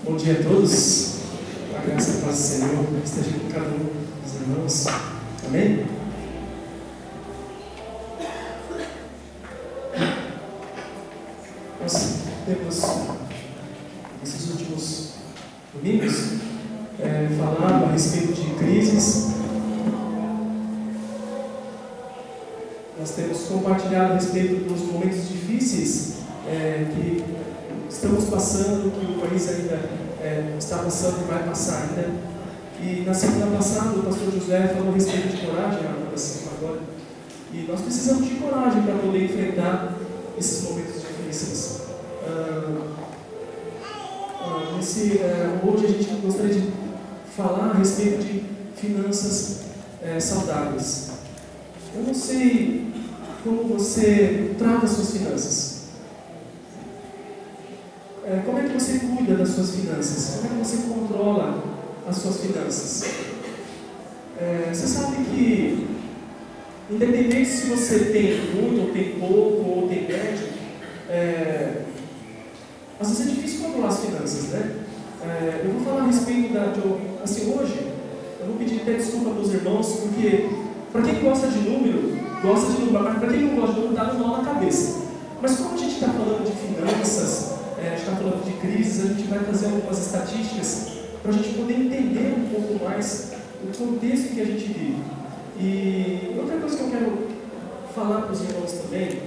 Bom dia a todos. A graça e a paz do Senhor esteja com cada um dos irmãos. Amém? Nós temos, nesses últimos domingos, falado a respeito de crises. Nós temos compartilhado a respeito dos momentos difíceis que estamos passando, que o país ainda está passando e vai passar ainda. E na semana passada o pastor José falou a respeito de coragem, agora. E nós precisamos de coragem para poder enfrentar esses momentos difíceis. Hoje a gente gostaria de falar a respeito de finanças saudáveis. Eu não sei como você trata as suas finanças. Como é que você cuida das suas finanças? Como é que você controla as suas finanças? Você sabe que, independente se você tem muito, ou tem pouco, ou tem médio, às vezes é difícil controlar as finanças, né? Eu vou falar a respeito hoje, eu vou pedir até desculpa para os irmãos, porque para quem gosta de número, mas para quem não gosta de número, dá um nó na cabeça. Mas como a gente está falando de finanças, a gente está falando de crises, a gente vai trazer algumas estatísticas para a gente poder entender um pouco mais o contexto que a gente vive. E outra coisa que eu quero falar para os irmãos também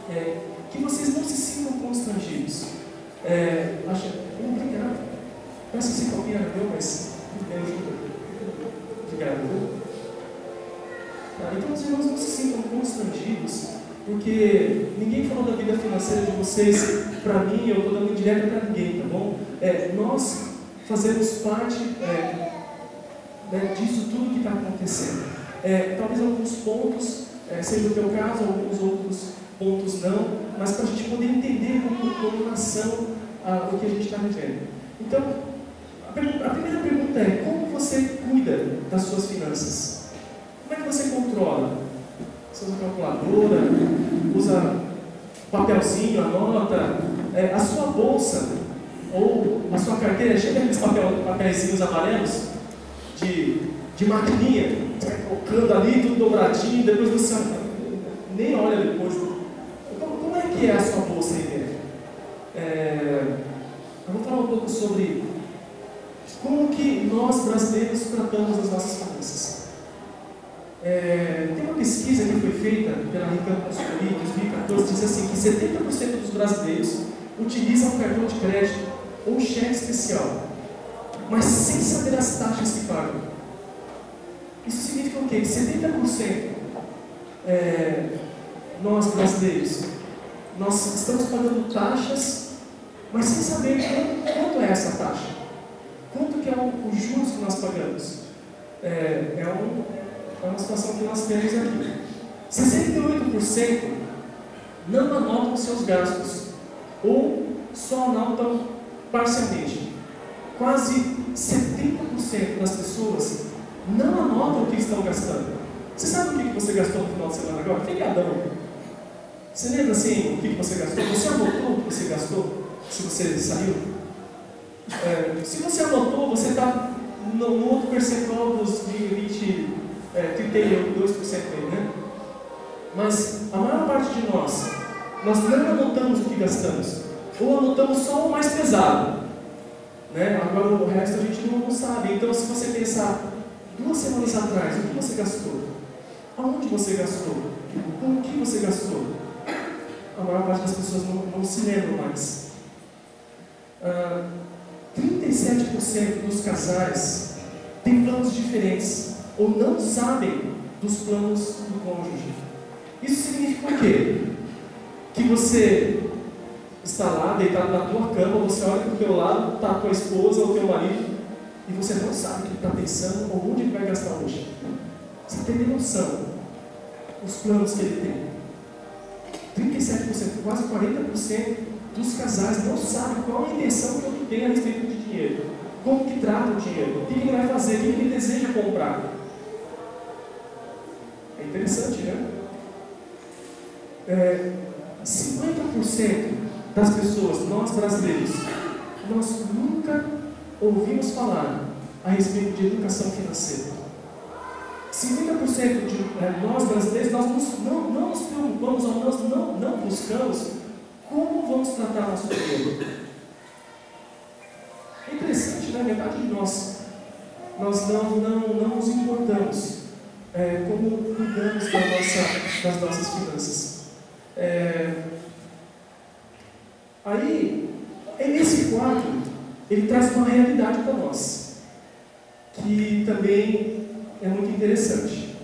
é que vocês não se sintam constrangidos. Obrigado. Peço que alguém era meu, mas me ajuda. Obrigado. Então os irmãos não se sintam constrangidos, porque ninguém falou da vida financeira de vocês para mim, eu estou dando indireta para ninguém, tá bom? Nós fazemos parte disso tudo que está acontecendo. Talvez alguns pontos seja o teu caso, alguns outros pontos não, mas para a gente poder entender como nação o que a gente está vivendo. Então, a primeira pergunta é: como você cuida das suas finanças? Como é que você controla? Você usa calculadora, usa papelzinho, anota, a sua bolsa ou a sua carteira, chega aqueles papelzinhos amarelos de maquininha, você vai colocando ali, tudo dobradinho, depois você nem olha depois. Como é que é a sua bolsa aí dentro? Eu vou falar um pouco sobre como que nós brasileiros tratamos as nossas finanças. Tem uma pesquisa que foi feita pela Ricardo Consultoria em 2014, diz assim que 70% dos brasileiros utilizam cartão de crédito ou cheque especial, mas sem saber as taxas que pagam. Isso significa o quê? Que 70% nós brasileiros, nós estamos pagando taxas, mas sem saber quanto é essa taxa, quanto que é os juros que nós pagamos. É uma situação que nós temos aqui. 68% não anotam seus gastos, ou só anotam parcialmente. Quase 70% das pessoas não anotam o que estão gastando. Você sabe o que você gastou no final de semana agora? Feriadão. Você lembra assim o que você gastou? Você anotou o que você gastou? Se você saiu? Se você anotou, você está no outro percentual dos 32% aí, né? Mas a maior parte de nós não anotamos o que gastamos, ou anotamos só o mais pesado, né? Agora o resto a gente não sabe. Então, se você pensar 2 semanas atrás, o que você gastou? Aonde você gastou? Com o que você gastou? A maior parte das pessoas não se lembram mais. 37% dos casais têm planos diferentes, ou não sabem dos planos do cônjuge. Isso significa o quê? Que você está lá, deitado na tua cama, você olha para o teu lado, está a tua esposa ou o teu marido, e você não sabe o que ele está pensando, ou onde ele vai gastar hoje. Você tem noção dos planos que ele tem. 37%, quase 40% dos casais não sabem qual a intenção que ele tem a respeito de dinheiro, como que trata o dinheiro, o que ele vai fazer, o que ele deseja comprar. É interessante, né? 50% das pessoas, nós brasileiros, nós nunca ouvimos falar a respeito de educação financeira. 50% de nós brasileiros, nós não nos preocupamos ou nós não buscamos como vamos tratar nosso dinheiro. É interessante, na verdade, nós não nos importamos como cuidamos das nossas finanças. Aí, esse quadro, ele traz uma realidade para nós, que também é muito interessante.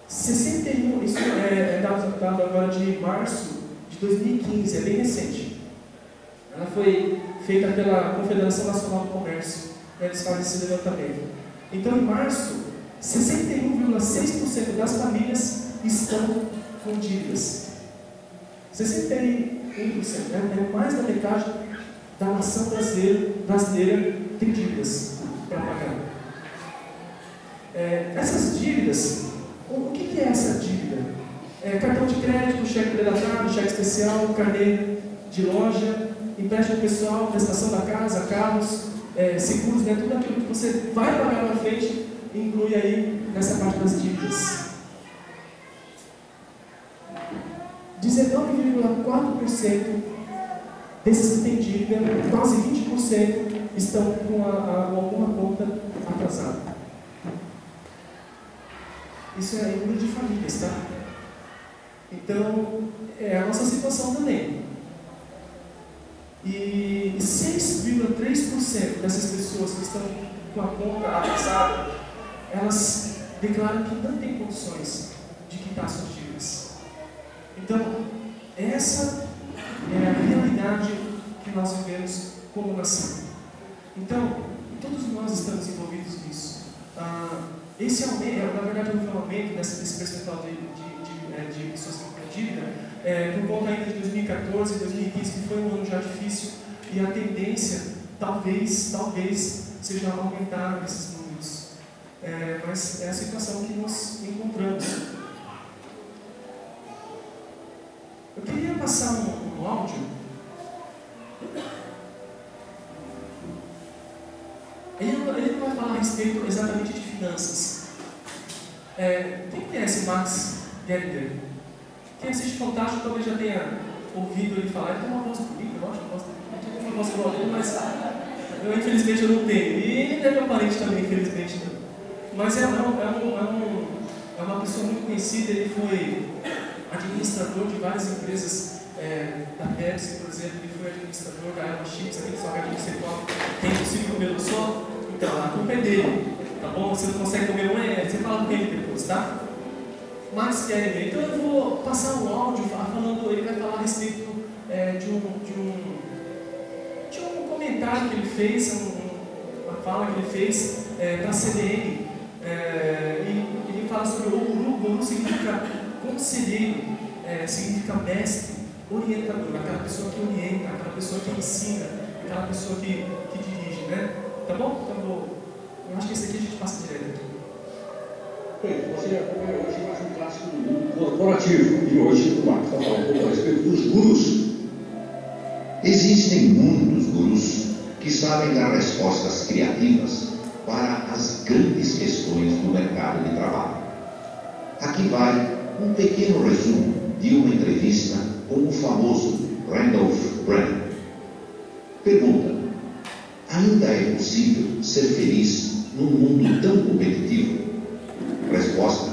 61, isso é dado agora de março de 2015, é bem recente. Ela foi feita pela Confederação Nacional do Comércio, eles fazem esse levantamento. Então, em março, 61,6% das famílias estão com dívidas. 61%, é mais da metade da nação brasileira tem dívidas para pagar. Essas dívidas, o que é essa dívida? Cartão de crédito, cheque pré-datado, cheque especial, carnê de loja, empréstimo pessoal, prestação da casa, carros, seguros, tudo aquilo que você vai pagar na frente, inclui aí nessa parte das dívidas. 19,4% desses que têm dívida, quase 20%, estão com alguma conta atrasada. Isso é número de famílias, tá? Então, é a nossa situação também. E 6,3% dessas pessoas que estão com a conta atrasada, elas declaram que não têm condições de quitar suas dívidas. Então, essa é a realidade que nós vivemos como nação. Então, todos nós estamos envolvidos nisso. Esse aumento, na verdade, houve um aumento desse percentual de pessoas com dívida, por conta ainda de 2014 e 2015, que foi um ano já difícil, e a tendência, talvez, seja aumentar esses números. Mas é a situação que nos encontramos. Eu queria passar um áudio. Ele não vai falar a respeito exatamente de finanças. Quem conhece Max Geringer? Quem assiste Fantástico talvez já tenha ouvido ele falar. Ele tem uma voz bonita, eu acho. Ele tem uma voz igual dele, mas infelizmente eu não tenho. E ele é meu parente também, infelizmente não. Mas é uma pessoa muito conhecida. Ele foi administrador de várias empresas da Pepsi, por exemplo. Ele foi administrador da Elma Chips, aquele salgadinho central que é impossível comer um só. Então, a culpa é dele, tá bom? Você não consegue comer você fala com ele depois, tá? Max Geringer. Então eu vou passar um áudio falando, ele vai falar a respeito de um comentário que ele fez, uma fala que ele fez para a CBN, e ele fala sobre o guru. Guru significa conselheiro, significa mestre, orientador, aquela pessoa que orienta, aquela pessoa que ensina, aquela pessoa que dirige, né? Tá bom? Então eu acho que esse aqui a gente passa direto aqui. Você acompanha hoje mais um clássico do mundo corporativo. E hoje o Marcos está falando a respeito dos gurus. Existem muitos gurus que sabem dar respostas criativas para as grandes questões do mercado de trabalho. Aqui vai um pequeno resumo de uma entrevista com o famoso Randolph Brand. Pergunta: ainda é possível ser feliz num mundo tão competitivo? Resposta: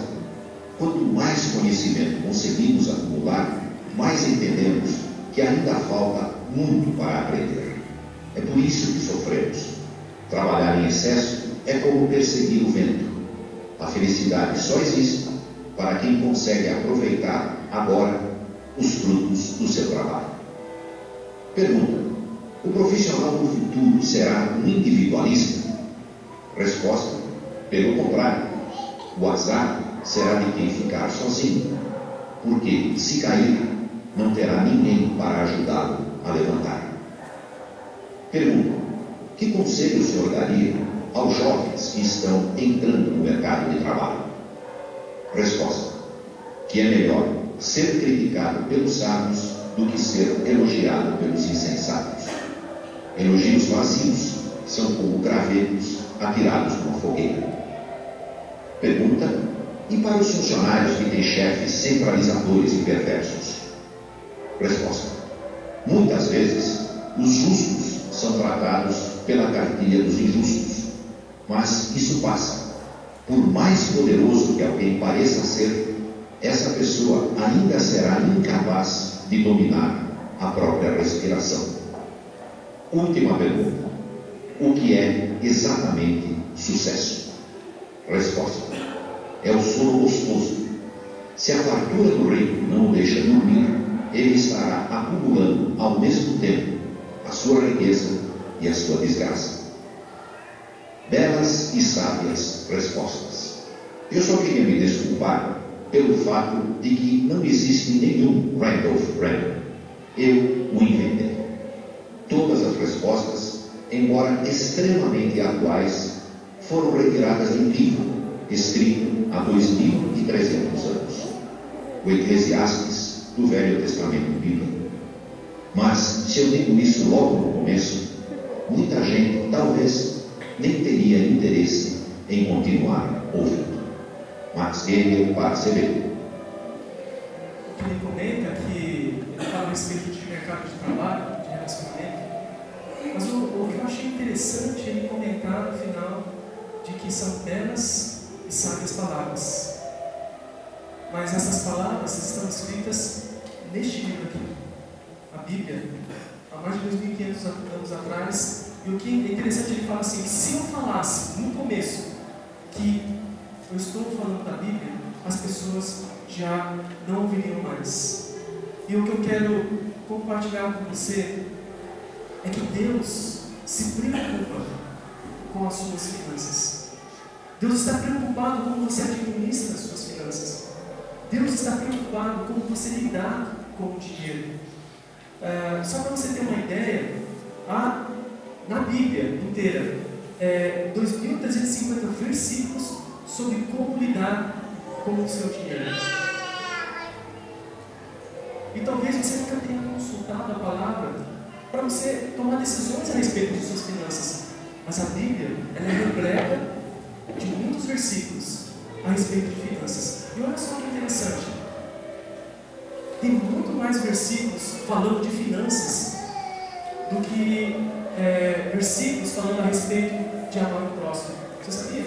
quanto mais conhecimento conseguimos acumular, mais entendemos que ainda falta muito para aprender. É por isso que sofremos. Trabalhar em excesso é como perseguir o vento. A felicidade só existe para quem consegue aproveitar agora os frutos do seu trabalho. Pergunta: o profissional do futuro será um individualista? Resposta: pelo contrário. O azar será de quem ficar sozinho, porque, se cair, não terá ninguém para ajudá-lo a levantar. Pergunta: que conselho o senhor daria aos jovens que estão entrando no mercado de trabalho? Resposta: que é melhor ser criticado pelos sábios do que ser elogiado pelos insensatos. Elogios vazios são como gravetos atirados numa fogueira. Pergunta: e para os funcionários que têm chefes centralizadores e perversos? Resposta: muitas vezes os justos são tratados pela cartilha dos injustos, mas isso passa. Por mais poderoso que alguém pareça ser, essa pessoa ainda será incapaz de dominar a própria respiração. Última pergunta: o que é exatamente sucesso? Resposta: é o sono gostoso. Se a fartura do rico não o deixa dormir, ele estará acumulando ao mesmo tempo a sua riqueza e a sua desgraça. Belas e sábias respostas. Eu só queria me desculpar pelo fato de que não existe nenhum Randolph Random. Eu o inventei. Todas as respostas, embora extremamente atuais, foram retiradas de um livro escrito há 2300 anos, o Eclesiastes do Velho Testamento Bíblico. Mas, se eu digo isso logo no começo, muita gente talvez nem teria interesse em continuar ouvindo. Max Hegel para CB. O que ele comenta é que ele fala a respeito de mercado de trabalho, de relacionamento, mas o que eu achei interessante é ele comentar no final de que são belas e sábias palavras. Mas essas palavras estão escritas neste livro aqui, a Bíblia, há mais de 2500 anos atrás. E o que é interessante, ele fala assim: se eu falasse no começo que eu estou falando da Bíblia, as pessoas já não ouviriam mais. E o que eu quero compartilhar com você é que Deus se preocupa com as suas finanças. Deus está preocupado com como você administra as suas finanças. Deus está preocupado com como você lidar com o dinheiro. Só para você ter uma ideia, na Bíblia inteira, 2.350 versículos sobre como lidar com o seu dinheiro. E talvez você nunca tenha consultado a palavra para você tomar decisões a respeito de suas finanças. Mas a Bíblia, ela é repleta de muitos versículos a respeito de finanças. E olha só que interessante, tem muito mais versículos falando de finanças do que versículos falando a respeito de amar o próximo. Você sabia?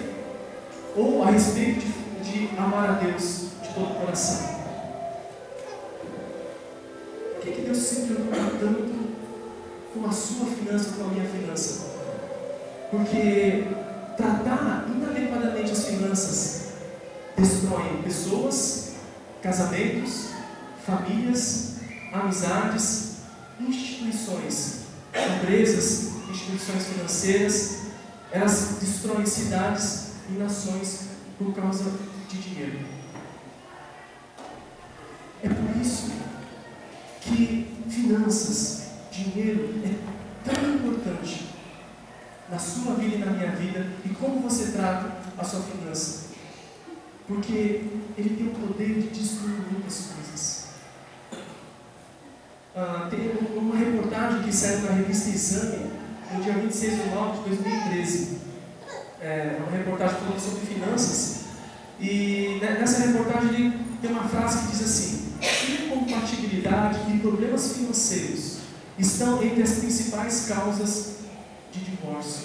Ou a respeito de amar a Deus de todo o coração. Por que Deus se preocupa tanto com a sua finança, com a minha finança? Porque tratar inadequadamente as finanças destrói pessoas, casamentos, famílias, amizades, instituições, empresas, instituições financeiras. Elas destroem cidades e nações por causa de dinheiro. É por isso que finanças, dinheiro é tão importante na sua vida e na minha vida, e como você trata a sua finança, porque ele tem o poder de destruir muitas coisas. Tem uma reportagem que saiu na revista Exame no dia 26 de novembro de 2013. Uma reportagem falando sobre finanças, e nessa reportagem ele tem uma frase que diz assim: incompatibilidade e problemas financeiros estão entre as principais causas de divórcio.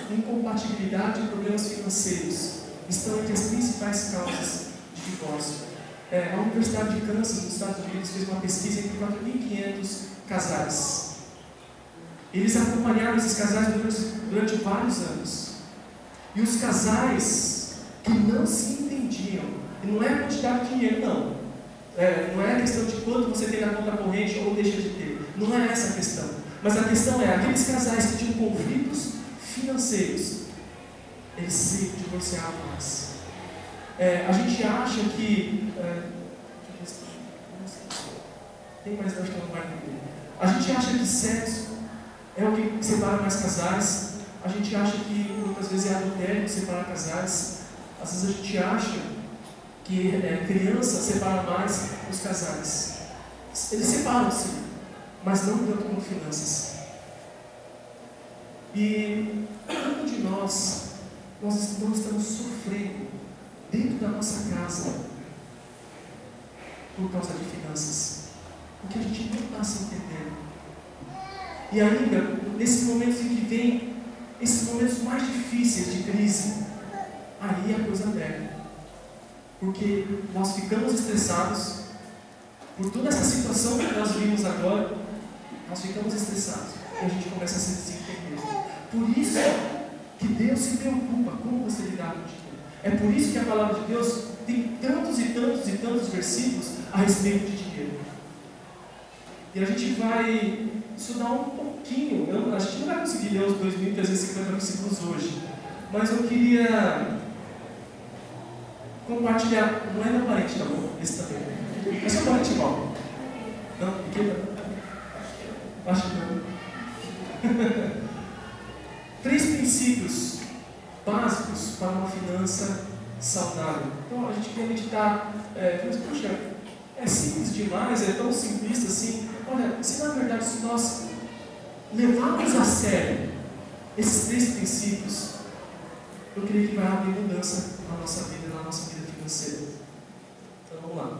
Incompatibilidade e problemas financeiros estão entre as principais causas de divórcio. A Universidade de Kansas, nos Estados Unidos, fez uma pesquisa entre 4.500 casais. Eles acompanharam esses casais durante vários anos. E os casais que não se entendiam, e não é a quantidade de dinheiro, não. Não é a questão de quanto você tem na conta corrente ou deixa de ter. Não é essa a questão. Mas a questão é, aqueles casais que tinham conflitos financeiros, eles se divorciavam mais. A gente acha que... tem mais, acho que não vai entender. A gente acha que sexo é o que separa mais casais. A gente acha que muitas vezes é adultério que separa casais. Às vezes a gente acha que criança separa mais os casais. Eles separam sim, mas não tanto como finanças. E cada um de nós não estamos sofrendo dentro da nossa casa por causa de finanças, porque a gente não está se entendendo. E ainda, nesses momentos em que vem esses momentos mais difíceis de crise, aí a coisa pega. Porque nós ficamos estressados por toda essa situação que nós vimos agora, nós ficamos estressados e a gente começa a se desentender. Por isso que Deus se preocupa como você lidar com o dinheiro. É por isso que a palavra de Deus tem tantos e tantos e tantos versículos a respeito de dinheiro. E a gente vai estudar um pouquinho. A gente não vai conseguir ler os 2.350 versículos hoje, mas eu queria compartilhar. Não é meu parente, tá bom? Esse também. É seu parente, Paulo? Não? Pequeno? Acho que não. 3 princípios básicos para uma finança saudável. Então a gente quer meditar, poxa, é simples demais, é tão simplista assim. Olha, se na verdade se nós levarmos a sério esses 3 princípios, eu creio que vai haver mudança na nossa vida financeira. Então vamos lá.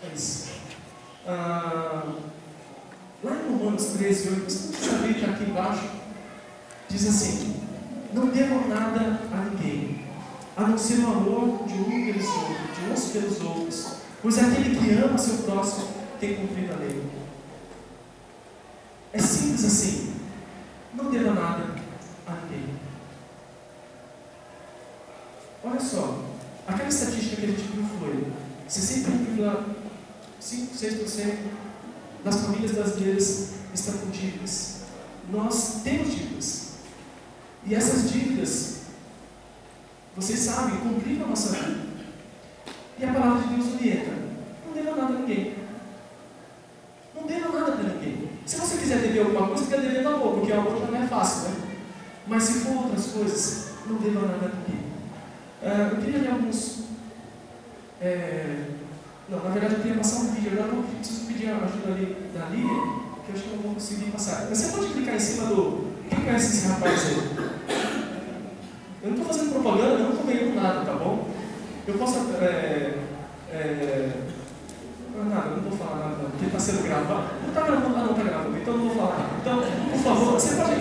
É isso. Lá em Romanos 13, 8, você não precisa ver que aqui embaixo diz assim: não devam nada a ninguém, a não ser o amor de uns pelos outros, pois aquele que ama seu próximo tem cumprido a lei. É simples assim. Não deva nada a ninguém. Olha só, aquela estatística que a gente viu foi 61,5%, 6% das famílias brasileiras estão com dívidas. Nós temos dívidas. E essas dívidas, vocês sabem, complicam a nossa vida. E a palavra de Deus orienta: não deva nada a ninguém. Não deva nada para ninguém. Se você quiser dever alguma coisa, fica devendo amor, porque o amor já não é fácil, né? Mas se for outras coisas, não deva nada a ninguém. Eu queria ler alguns. Não, na verdade eu queria passar um vídeo. Agora eu preciso pedir a ajuda ali da Lívia, que eu acho que eu não vou conseguir passar. Mas você pode clicar em cima do. Quem conhece esse rapaz aí? Eu não estou fazendo propaganda, eu não estou ganhando nada, tá bom? Eu posso. Nada, eu não vou falar nada, porque está sendo gravado. Não está gravando, não está gravando, então eu não vou falar nada. Então, por favor, você pode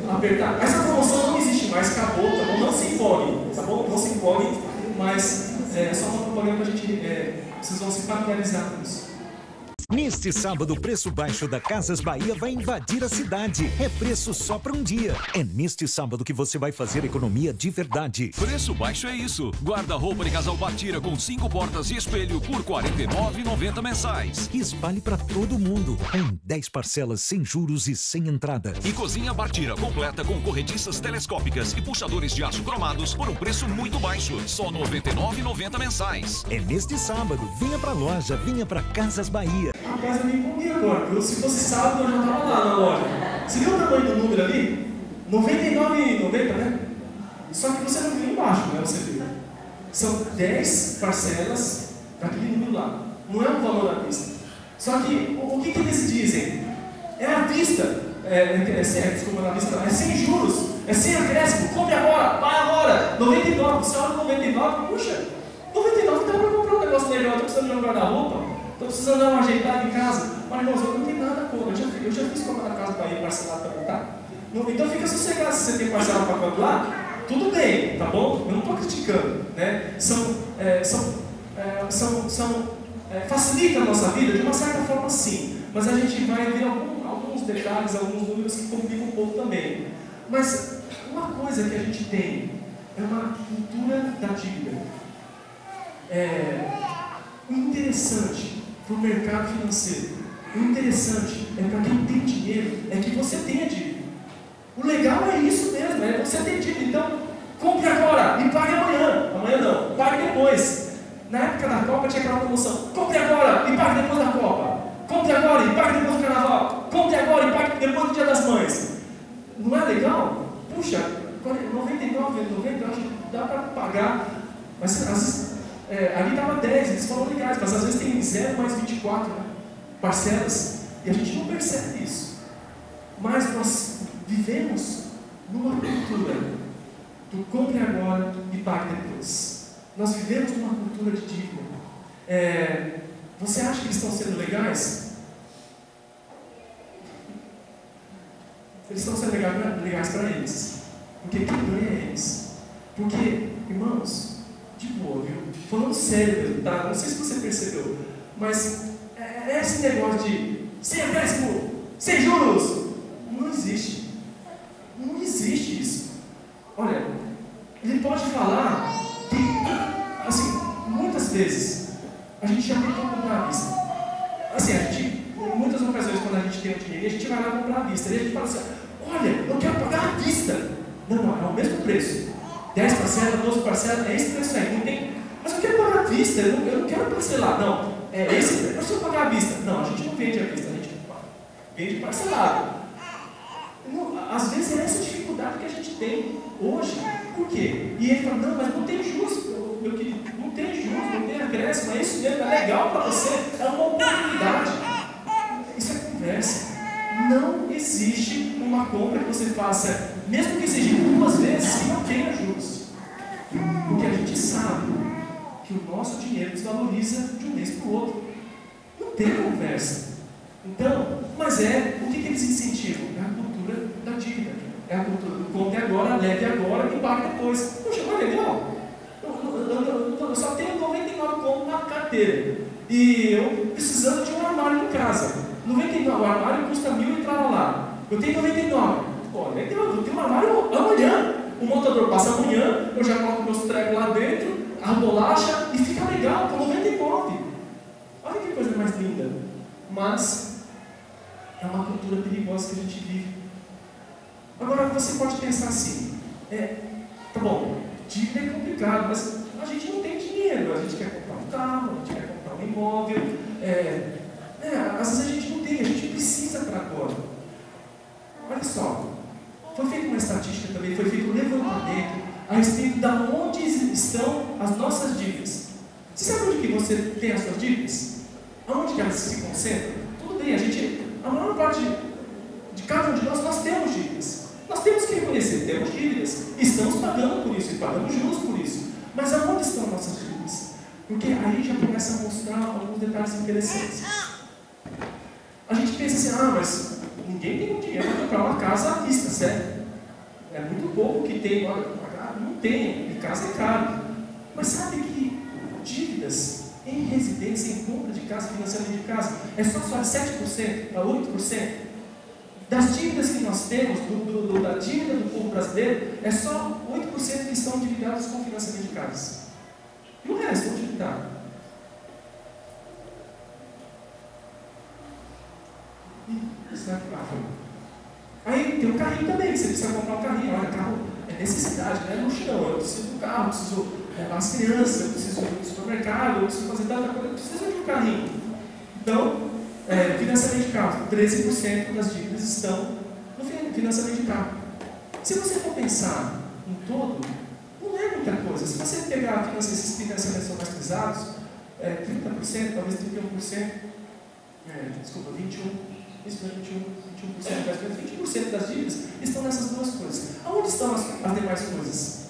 apertar. Essa promoção não existe mais, acabou, tá bom? Não se empolgue, tá bom? Não se empolgue, mas é só uma propaganda para a gente. Vocês vão se familiarizar com isso. Neste sábado, o preço baixo da Casas Bahia vai invadir a cidade. É preço só para um dia. É neste sábado que você vai fazer economia de verdade. Preço baixo é isso. Guarda-roupa de casal Bartira com 5 portas e espelho por R$ 49,90 mensais. E espalhe para todo mundo. Em 10 parcelas sem juros e sem entrada. E cozinha Bartira completa com corrediças telescópicas e puxadores de aço cromados por um preço muito baixo. Só R$ 99,90 mensais. É neste sábado. Venha pra loja, venha pra Casas Bahia. Rapaz, eu me empolguei agora, viu? Se fosse sábado, eu já estava lá na loja. Você viu o tamanho do número ali? R$ 99,90, né? Só que você não viu embaixo, né? Você viu. São 10 parcelas daquele número lá. Não é um valor à vista. Só que, o que eles dizem? É à vista. Desculpa, na vista não. É sem juros. É sem acréscimo. Compre agora. Vai agora. 99. Você olha 99. Puxa, 99 dá para comprar um negócio legal. Eu estou precisando de um guarda-roupa. Estou precisando dar uma ajeitada em casa. Mas, irmãos, eu não tenho nada contra. Eu já fiz comprar na casa para ir parcelado para montar. Então fica sossegado. Se você tem parcelado para calcular, tudo bem, tá bom? Eu não estou criticando, né? Facilita a nossa vida de uma certa forma, sim. Mas a gente vai ver alguns detalhes, alguns números que complicam um pouco também. Mas uma coisa que a gente tem é uma cultura da dívida. O interessante para o mercado financeiro, o interessante é para quem tem dinheiro, é que você tenha dívida. O legal é isso mesmo, é você ter dívida. Então, compre agora e pague amanhã. Amanhã não, pague depois. Na época da Copa tinha aquela promoção: compre agora e pague depois da Copa. Compre agora e pague depois do Carnaval. Compre agora e pague depois do Dia das Mães. Não é legal? Puxa, com 90, eu acho que dá para pagar. Mas às vezes, ali estava 10, eles falam legais, mas às vezes tem 0 mais 24, né? Parcelas, e a gente não percebe isso. Mas nós vivemos numa cultura do compre agora e pague depois. Nós vivemos numa cultura de dívida. Você acha que eles estão sendo legais? Eles estão sendo legais para eles. Porque quem ganha é eles. Porque, irmãos, de boa, viu? Falando sério mesmo, tá? Não sei se você percebeu, mas esse negócio de sem empréstimo, sem juros, não existe. Não existe isso. Olha, ele pode falar que, assim, muitas vezes a gente já tem que comprar à vista. Assim, em muitas ocasiões, quando a gente tem o dinheiro, a gente vai lá comprar à vista. E a gente fala assim: olha, eu quero pagar à vista. Não, é o mesmo preço. 10 parcelas, 12 parcelas, é esse preço aí. Não tem. Mas eu quero pagar à vista, eu não quero parcelar. Não, é esse preço. Mas se eu pagar à vista? Não, a gente não vende à vista, a gente vende parcelado. Não, às vezes é essa dificuldade que a gente tem hoje. Por quê? E ele fala: não, mas não tem juros, meu querido. Não tem juros, não tem acréscimo. É isso mesmo, é legal para você. É uma oportunidade. Isso é conversa. Não existe uma compra que você faça, mesmo que seja 2 vezes, que não tenha juros. Porque a gente sabe que o nosso dinheiro desvaloriza de um mês para o outro. Não tem conversa. Então, mas o que eles incentivam? É a cultura da dívida. É a cultura do compre agora, leve agora e pague depois. Poxa, olha legal. Eu só tenho 99 conto na carteira. E eu precisando de um armário em casa. 99, o armário custa 1.000 entrar lá. Eu tenho 99. Pô, legal, eu tenho um armário amanhã. O montador passa amanhã, eu já coloco meus trecos lá dentro, a bolacha e fica legal, por 99. Olha que coisa mais linda. Mas é uma cultura perigosa que a gente vive. Agora você pode pensar assim: tá bom, dívida é complicado, mas a gente não tem dinheiro, a gente quer comprar um carro, a gente quer comprar um imóvel. Às vezes a gente não tem, a gente precisa para agora. Olha só, foi feita uma estatística também, foi feito um levantamento a respeito de onde estão as nossas dívidas. Você sabe onde que você tem as suas dívidas? Aonde que elas se concentram? Tudo bem, a maior parte de cada um de nós temos dívidas. Nós temos que reconhecer, temos dívidas, estamos pagando por isso e pagamos juros por isso. Mas aonde estão nossas dívidas? Porque aí já começa a mostrar alguns detalhes interessantes. A gente pensa assim: mas ninguém tem dinheiro para comprar uma casa à vista, certo? É muito pouco que tem, não tem, e casa é caro. Mas sabe que dívidas em residência, em compra de casa, financiamento de casa, é só 7% a 8%. Das dívidas que nós temos, da dívida do povo brasileiro, é só 8% que estão endividados com financiamento de casas. E o resto, onde está? Aí tem um carrinho também, você precisa comprar um carrinho. Olha, carro é necessidade, não é luxo não. Eu preciso de um carro, eu preciso levar as crianças, eu preciso ir no supermercado, eu preciso fazer tanta coisa, eu preciso de um carrinho. Então, financiamento de carro, 13% das dívidas estão no financiamento de carro. Se você for pensar em todo, não é muita coisa. Se você pegar esses financiamentos são mais pesados, 30%, talvez 31%, desculpa, 21%. Isso é 21% das dívidas, 20% das dívidas estão nessas duas coisas. Aonde estão as demais coisas?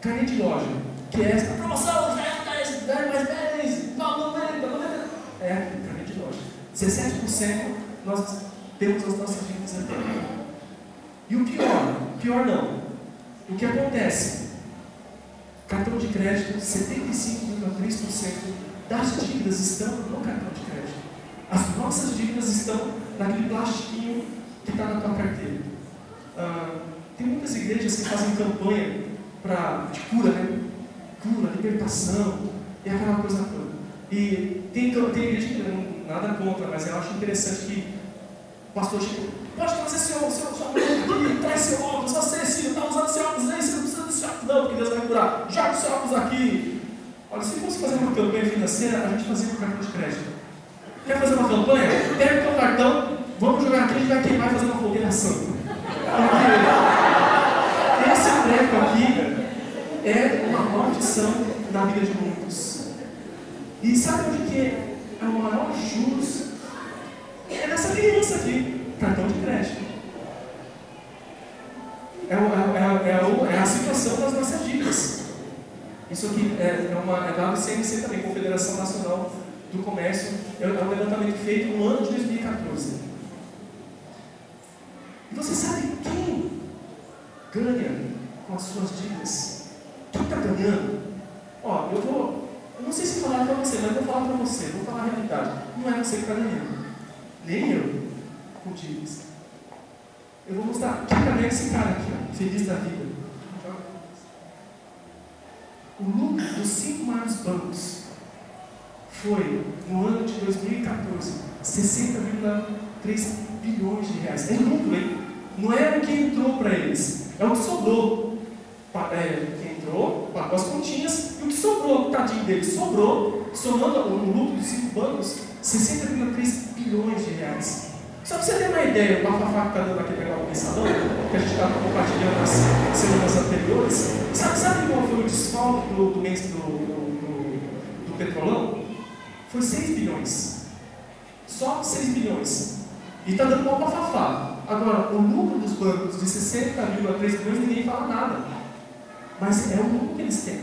Carnê de loja, que é essa promoção, 10 mais 10, 90. Carnê de loja. 17% nós temos as nossas dívidas até. E o pior não. O que acontece? Cartão de crédito, 75,3% das dívidas estão no cartão de crédito. As nossas dívidas estão naquele plastiquinho que está na tua carteira. Tem muitas igrejas que fazem campanha de cura, né? Cura, libertação e aquela coisa toda. E tem igreja que não nada contra, mas eu acho interessante que o pastor chegou: pode trazer sua mão aqui, traz seu óculos, você está usando seu óculos aí, você não precisa desse óculos não, porque Deus vai curar. Joga seu óculos aqui. Olha, se fosse fazer uma campanha financeira, a gente fazia com cartão de crédito. Quer fazer uma campanha? Pega o teu cartão, vamos jogar aqui, a gente vai queimar e fazer uma fogueira santa. Esse é o treco aqui é uma maldição na vida de muitos. E sabe onde que é o maior juros? É nessa criança aqui, cartão de crédito. É a situação das nossas dívidas. Isso aqui é da CNC também, Confederação Nacional do Comércio, é um levantamento feito no ano de 2014. E você sabe quem ganha com as suas dívidas? Quem está ganhando? Ó, eu não sei se falar para você, mas eu vou falar para você, vou falar a realidade. Não é você que está ganhando, nem eu, com dívidas. Eu vou mostrar quem ganha esse cara aqui, ó, feliz da vida. O lucro dos 5 maiores bancos foi, no ano de 2014, 60,3 bilhões de reais. É lucro, hein? Não é o que entrou para eles, é o que sobrou. Quem entrou, pagou as continhas, e o que sobrou, tadinho deles, sobrou, somando o lucro dos 5 bancos, 60,3 bilhões de reais. Só para você ter uma ideia, o bafafá que está dando aqui negócio do mensalão, que a gente estava compartilhando nas semanas anteriores, sabe qual foi o desfalque do mês do Petrolão? Foi 6 bilhões. Só 6 bilhões. E está dando mal bafafá. Agora, o lucro dos bancos de 60,3 bilhões, ninguém fala nada. Mas é o lucro que eles têm.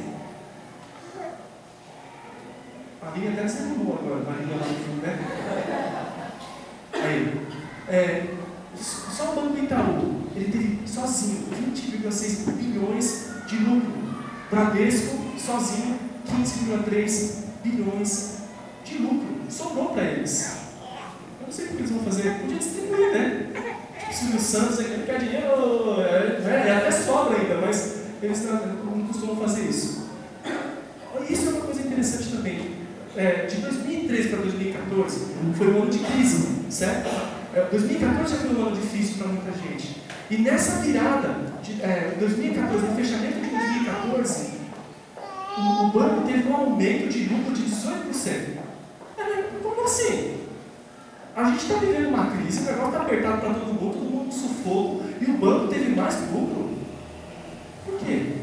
A linha deve ser boa agora, a linha lá no fundo, né? Aí, só o Banco do Itaú, ele teve sozinho 20,6 bilhões de lucro. Bradesco, sozinho, 15,3 bilhões de lucro. Sobrou para eles. Eu não sei o que eles vão fazer. Podia distribuir, né? Tipo, Silvio Santos, ele quer dinheiro, até sobra ainda, mas eles não costumam fazer isso. Isso é uma coisa interessante também. De 2013 para 2014 foi um ano de crise, certo? 2014 já foi um ano difícil para muita gente. E nessa virada de 2014, no fechamento de 2014, o banco teve um aumento de lucro de 18%. Como assim? A gente está vivendo uma crise, o negócio está apertado para todo mundo com sufoco, e o banco teve mais lucro. Por quê?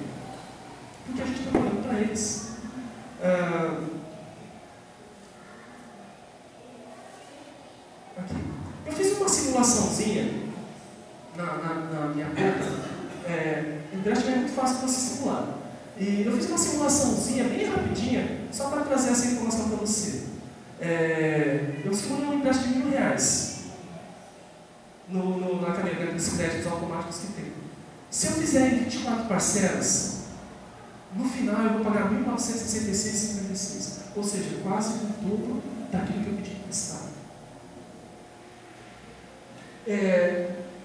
Porque a gente está olhando para eles. Aqui. Eu fiz uma simulaçãozinha na minha conta. Empréstimo é muito fácil para se simular. E eu fiz uma simulaçãozinha bem rapidinha, só para trazer essa informação para você. Eu simulei um empréstimo de R$1.000 na caderneta desses créditos automáticos que tem. Se eu fizer em 24 parcelas, no final eu vou pagar R$ 1.966,56, ou seja, quase o dobro daquilo que eu pedi emprestado.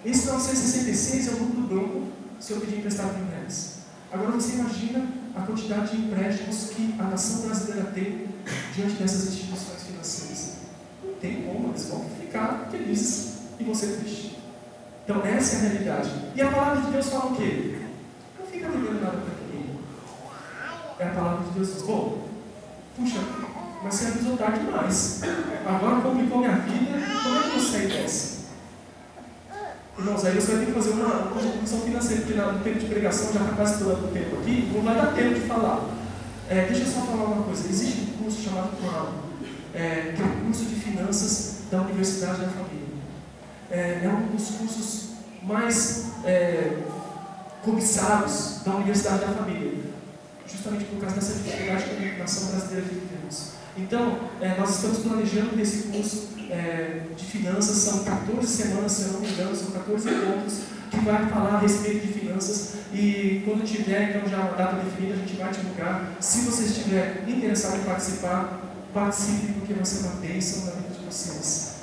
Esse 966 é o lucro do banco se eu pedir emprestado R$1.000. Agora você imagina a quantidade de empréstimos que a nação brasileira tem diante dessas instituições financeiras. Não tem como, eles vão ficar felizes e vão ser tristes. Então essa é a realidade. E a palavra de Deus fala o quê? Não fica devendo nada para ninguém. A palavra de Deus diz, bom, puxa, mas você avisou tarde demais. Agora complicou minha vida, como é que eu saio dessa? Irmãos, aí você vai ter que fazer uma contribuição financeira, porque no tempo de pregação já está quase estourando o tempo aqui, não vai dar tempo de falar. Deixa eu só falar uma coisa. Existe um curso chamado CROWN, que é o curso de finanças da Universidade da Família. É um dos cursos mais cobiçados da Universidade da Família, justamente por causa dessa dificuldade que a nação brasileira vivemos. Então, nós estamos planejando esse curso de finanças, são 14 semanas, se eu não me engano, são 14 encontros que vai falar a respeito de finanças, e quando tiver, então já uma data definida, a gente vai divulgar. Se você estiver interessado em participar, participe, porque vai ser uma bênção na vida de vocês.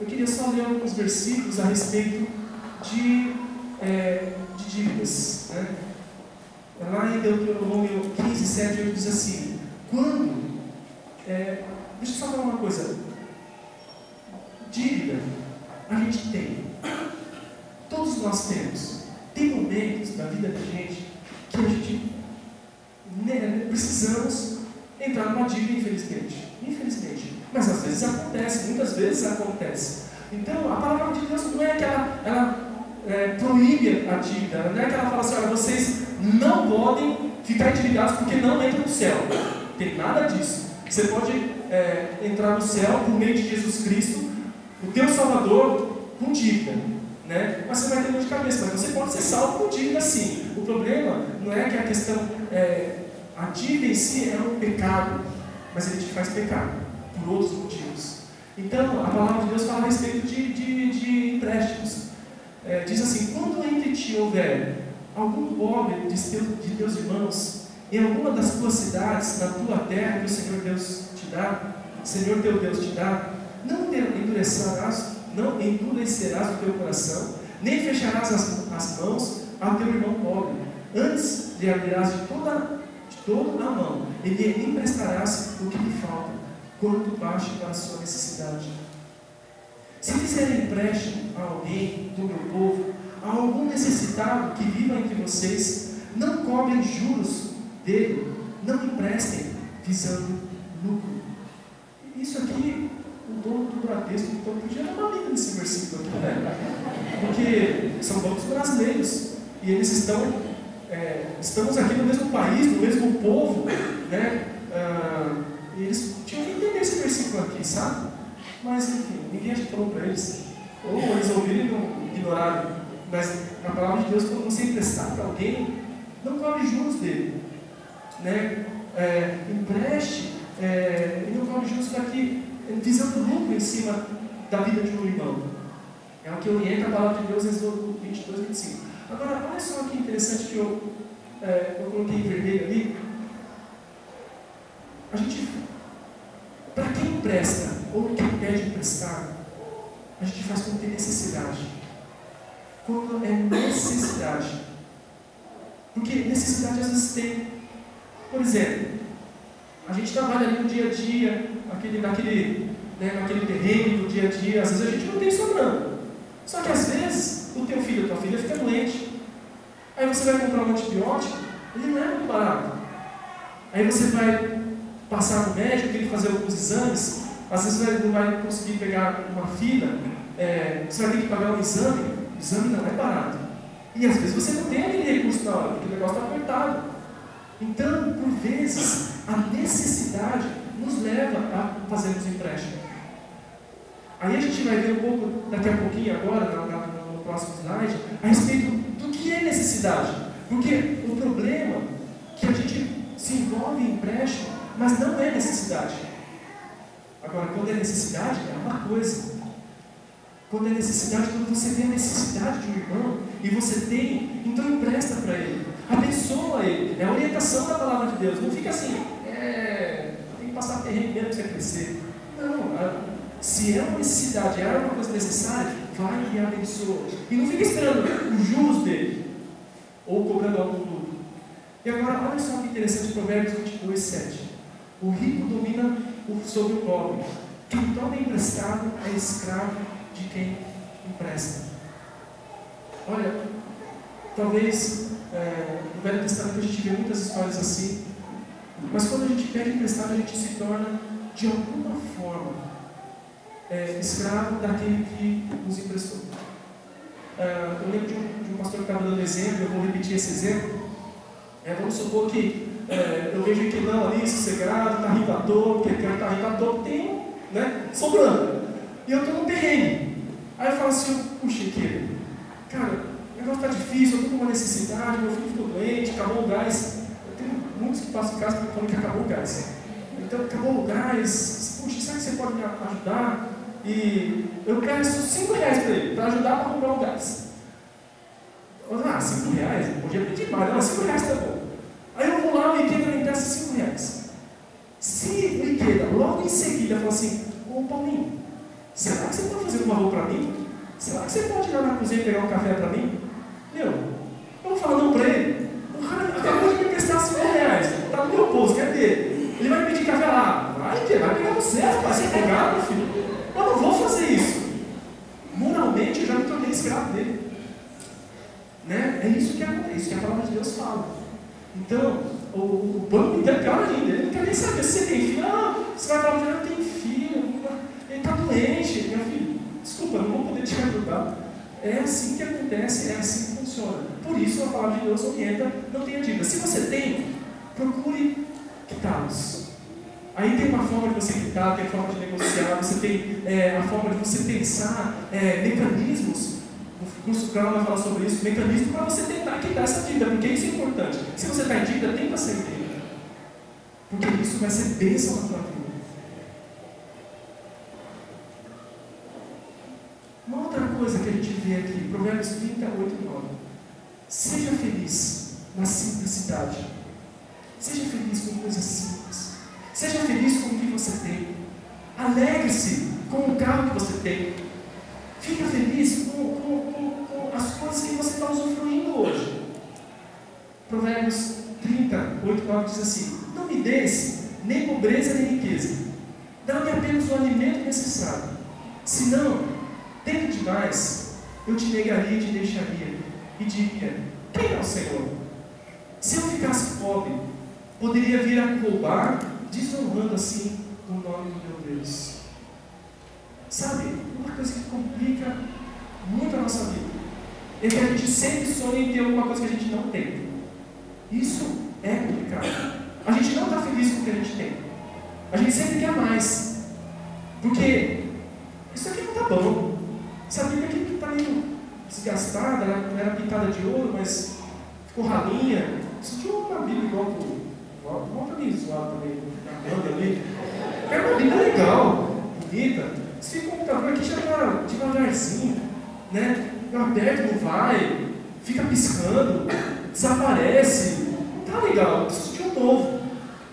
Eu queria só ler alguns versículos a respeito de dívidas. Né? Lá em Deuteronômio 15, 7, 8 diz assim: deixa eu só falar uma coisa. Dívida, a gente tem. Todos nós temos. Tem momentos da vida da gente que a gente precisamos entrar numa dívida, infelizmente. Mas às vezes acontece, muitas vezes acontece. Então, a palavra de Deus não é que ela proíbe a dívida. Não é que ela fala assim, olha, vocês não podem ficar endividados porque não entram no céu. Não tem nada disso. Você pode entrar no céu por meio de Jesus Cristo, o teu Salvador, com dívida. Né? Mas você vai ter dor de cabeça, mas você pode ser salvo com dívida sim. O problema não é que a questão, a dívida em si é um pecado, mas ele te faz pecar por outros motivos. Então, a palavra de Deus fala a respeito de empréstimos. Diz assim, quando entre ti houver algum pobre de teus irmãos, em alguma das tuas cidades, na tua terra, que o Senhor Deus te dá, o Senhor teu Deus te dá, não endurecerás o teu coração, nem fecharás as mãos ao teu irmão pobre. Antes lhe abrirás de toda a mão, e lhe emprestarás o que lhe falta, quanto baixe para a sua necessidade. Se fizerem empréstimo a alguém do meu povo, a algum necessitado que viva entre vocês, não cobrem juros dele, não emprestem, visando lucro. Isso aqui, o dono do Bradesco, então, podia dar uma lida nesse versículo aqui, né? Porque são bancos brasileiros, e eles estamos aqui no mesmo país, no mesmo povo, né? E eles tinham que entender esse versículo aqui, sabe? Mas, enfim, ninguém acha que falou para eles. Ou eles ouviram e não ignoraram. Mas a palavra de Deus, quando você emprestar para alguém, não cobre juros dele. Né? Empreste e não cobre juros para que, visando lucro em cima da vida de um irmão. É o que orienta a palavra de Deus em Êxodo 22, 25. Agora, olha só que interessante que eu coloquei em vermelho ali. Para quem empresta ou quem pede emprestado, a gente faz quando tem necessidade. Quando é necessidade. Porque necessidade às vezes tem. Por exemplo, a gente trabalha ali no dia a dia, naquele terreno do dia a dia, às vezes a gente não tem sobrando. Só que às vezes o teu filho ou tua filha fica doente. Aí você vai comprar um antibiótico, ele não é muito barato. Aí você vai passar no médico, tem que fazer alguns exames, às vezes você não vai conseguir pegar uma fila, você vai ter que pagar um exame, o exame não é barato. E às vezes você não tem aquele recurso na hora, porque o negócio está apertado. Então, por vezes, a necessidade nos leva a fazermos empréstimo. Aí a gente vai ver um pouco, daqui a pouquinho agora, no próximo slide, a respeito do que é necessidade. Porque o problema é que a gente se envolve em empréstimo, mas não é necessidade. Agora, quando é necessidade, é uma coisa. Quando é necessidade, quando você vê a necessidade de um irmão e você tem, então empresta para ele, abençoa ele. É a orientação da palavra de Deus. Não fica assim, tem que passar terreno mesmo para você crescer. Não, se é uma necessidade, é uma coisa necessária, vai e abençoa. E não fica esperando os juros dele, ou cobrando algum lucro. E agora, olha só que interessante, Provérbios 22, 7. O rico domina sobre o pobre. Quem toma emprestado é escravo de quem empresta. Olha, talvez no Velho Testamento a gente vê muitas histórias assim, mas quando a gente pede emprestado, a gente se torna, de alguma forma, escravo daquele que nos emprestou. Eu lembro de um pastor que estava dando exemplo, eu vou repetir esse exemplo. Vamos supor que eu vejo que não ali, sossegado, está rindo à toa, porque quer estar rindo à toa, tem, né, sobrando. E eu estou no terreno. Aí eu falo assim, puxa, cara, o negócio está difícil, eu estou com uma necessidade, meu filho ficou doente, acabou o gás. Eu tenho muitos que passam em casa falando que acabou o gás. Então, acabou o gás, puxa, será que você pode me ajudar? E eu peço R$5 para ele, para ajudar para comprar o gás. R$5? Não podia pedir mais, não, R$5 está bom. Aí eu vou lá, o Ikeda me empresta R$5. Se o Ikeda, logo em seguida, fala assim, ô Paulinho, será que você pode fazer um favor para mim? Será que você pode ir lá na cozinha e pegar um café para mim? Eu vou falar não para ele. O cara acabou de me emprestar R$5, está no meu bolso, quer dizer, ele vai me pedir café lá. Vai pegar você, vai ser pegado, meu filho. Eu não vou fazer isso. Moralmente, eu já me tornei escravo dele. Né? É isso que a palavra de Deus fala. Então, o banco ainda é pior ainda. Ele não quer nem saber se você tem filho. Você vai falar, eu tenho filho. Ele está doente, meu filho. Desculpa, não vou poder te ajudar. É assim que acontece, é assim que funciona. Por isso a palavra de Deus orienta, não tenha dívida. Se você tem, procure quitá-los. Aí tem uma forma de você quitar, tem a forma de negociar, você tem a forma de você pensar mecanismos. O curso Crown vai falar sobre isso, mecanismo para você tentar quitar essa dívida, porque isso é importante. Se você está em dívida, tenta sair dívida, porque isso vai ser bênção na tua vida. Uma outra coisa que a gente vê aqui, Provérbios 38:9. Seja feliz na simplicidade. Seja feliz com coisas simples. Seja feliz com o que você tem. Alegre-se com o carro que você tem. Fica feliz com as coisas que você está usufruindo hoje. Provérbios 38:9 diz assim: não me des nem pobreza nem riqueza. Dá-me apenas o alimento necessário. Senão, tendo demais, eu te negaria e te deixaria. E diria: quem é o Senhor? Se eu ficasse pobre, poderia vir a roubar, desonrando assim o nome do meu Deus. Sabe, uma coisa que complica muito a nossa vida é que a gente sempre sonha em ter alguma coisa que a gente não tem. Isso é complicado. A gente não está feliz com o que a gente tem. A gente sempre quer mais. Porque isso aqui não está bom. Essa Bíblia aqui está meio desgastada, ela era pintada de ouro, mas ficou ralinha. Isso tinha uma Bíblia igual para mim, zoado também, na banda ali. Era uma Bíblia legal, bonita. Se o computador aqui já está devagarzinho, né? Eu aperto, não vai, fica piscando, desaparece. Não está legal, isso tinha um novo.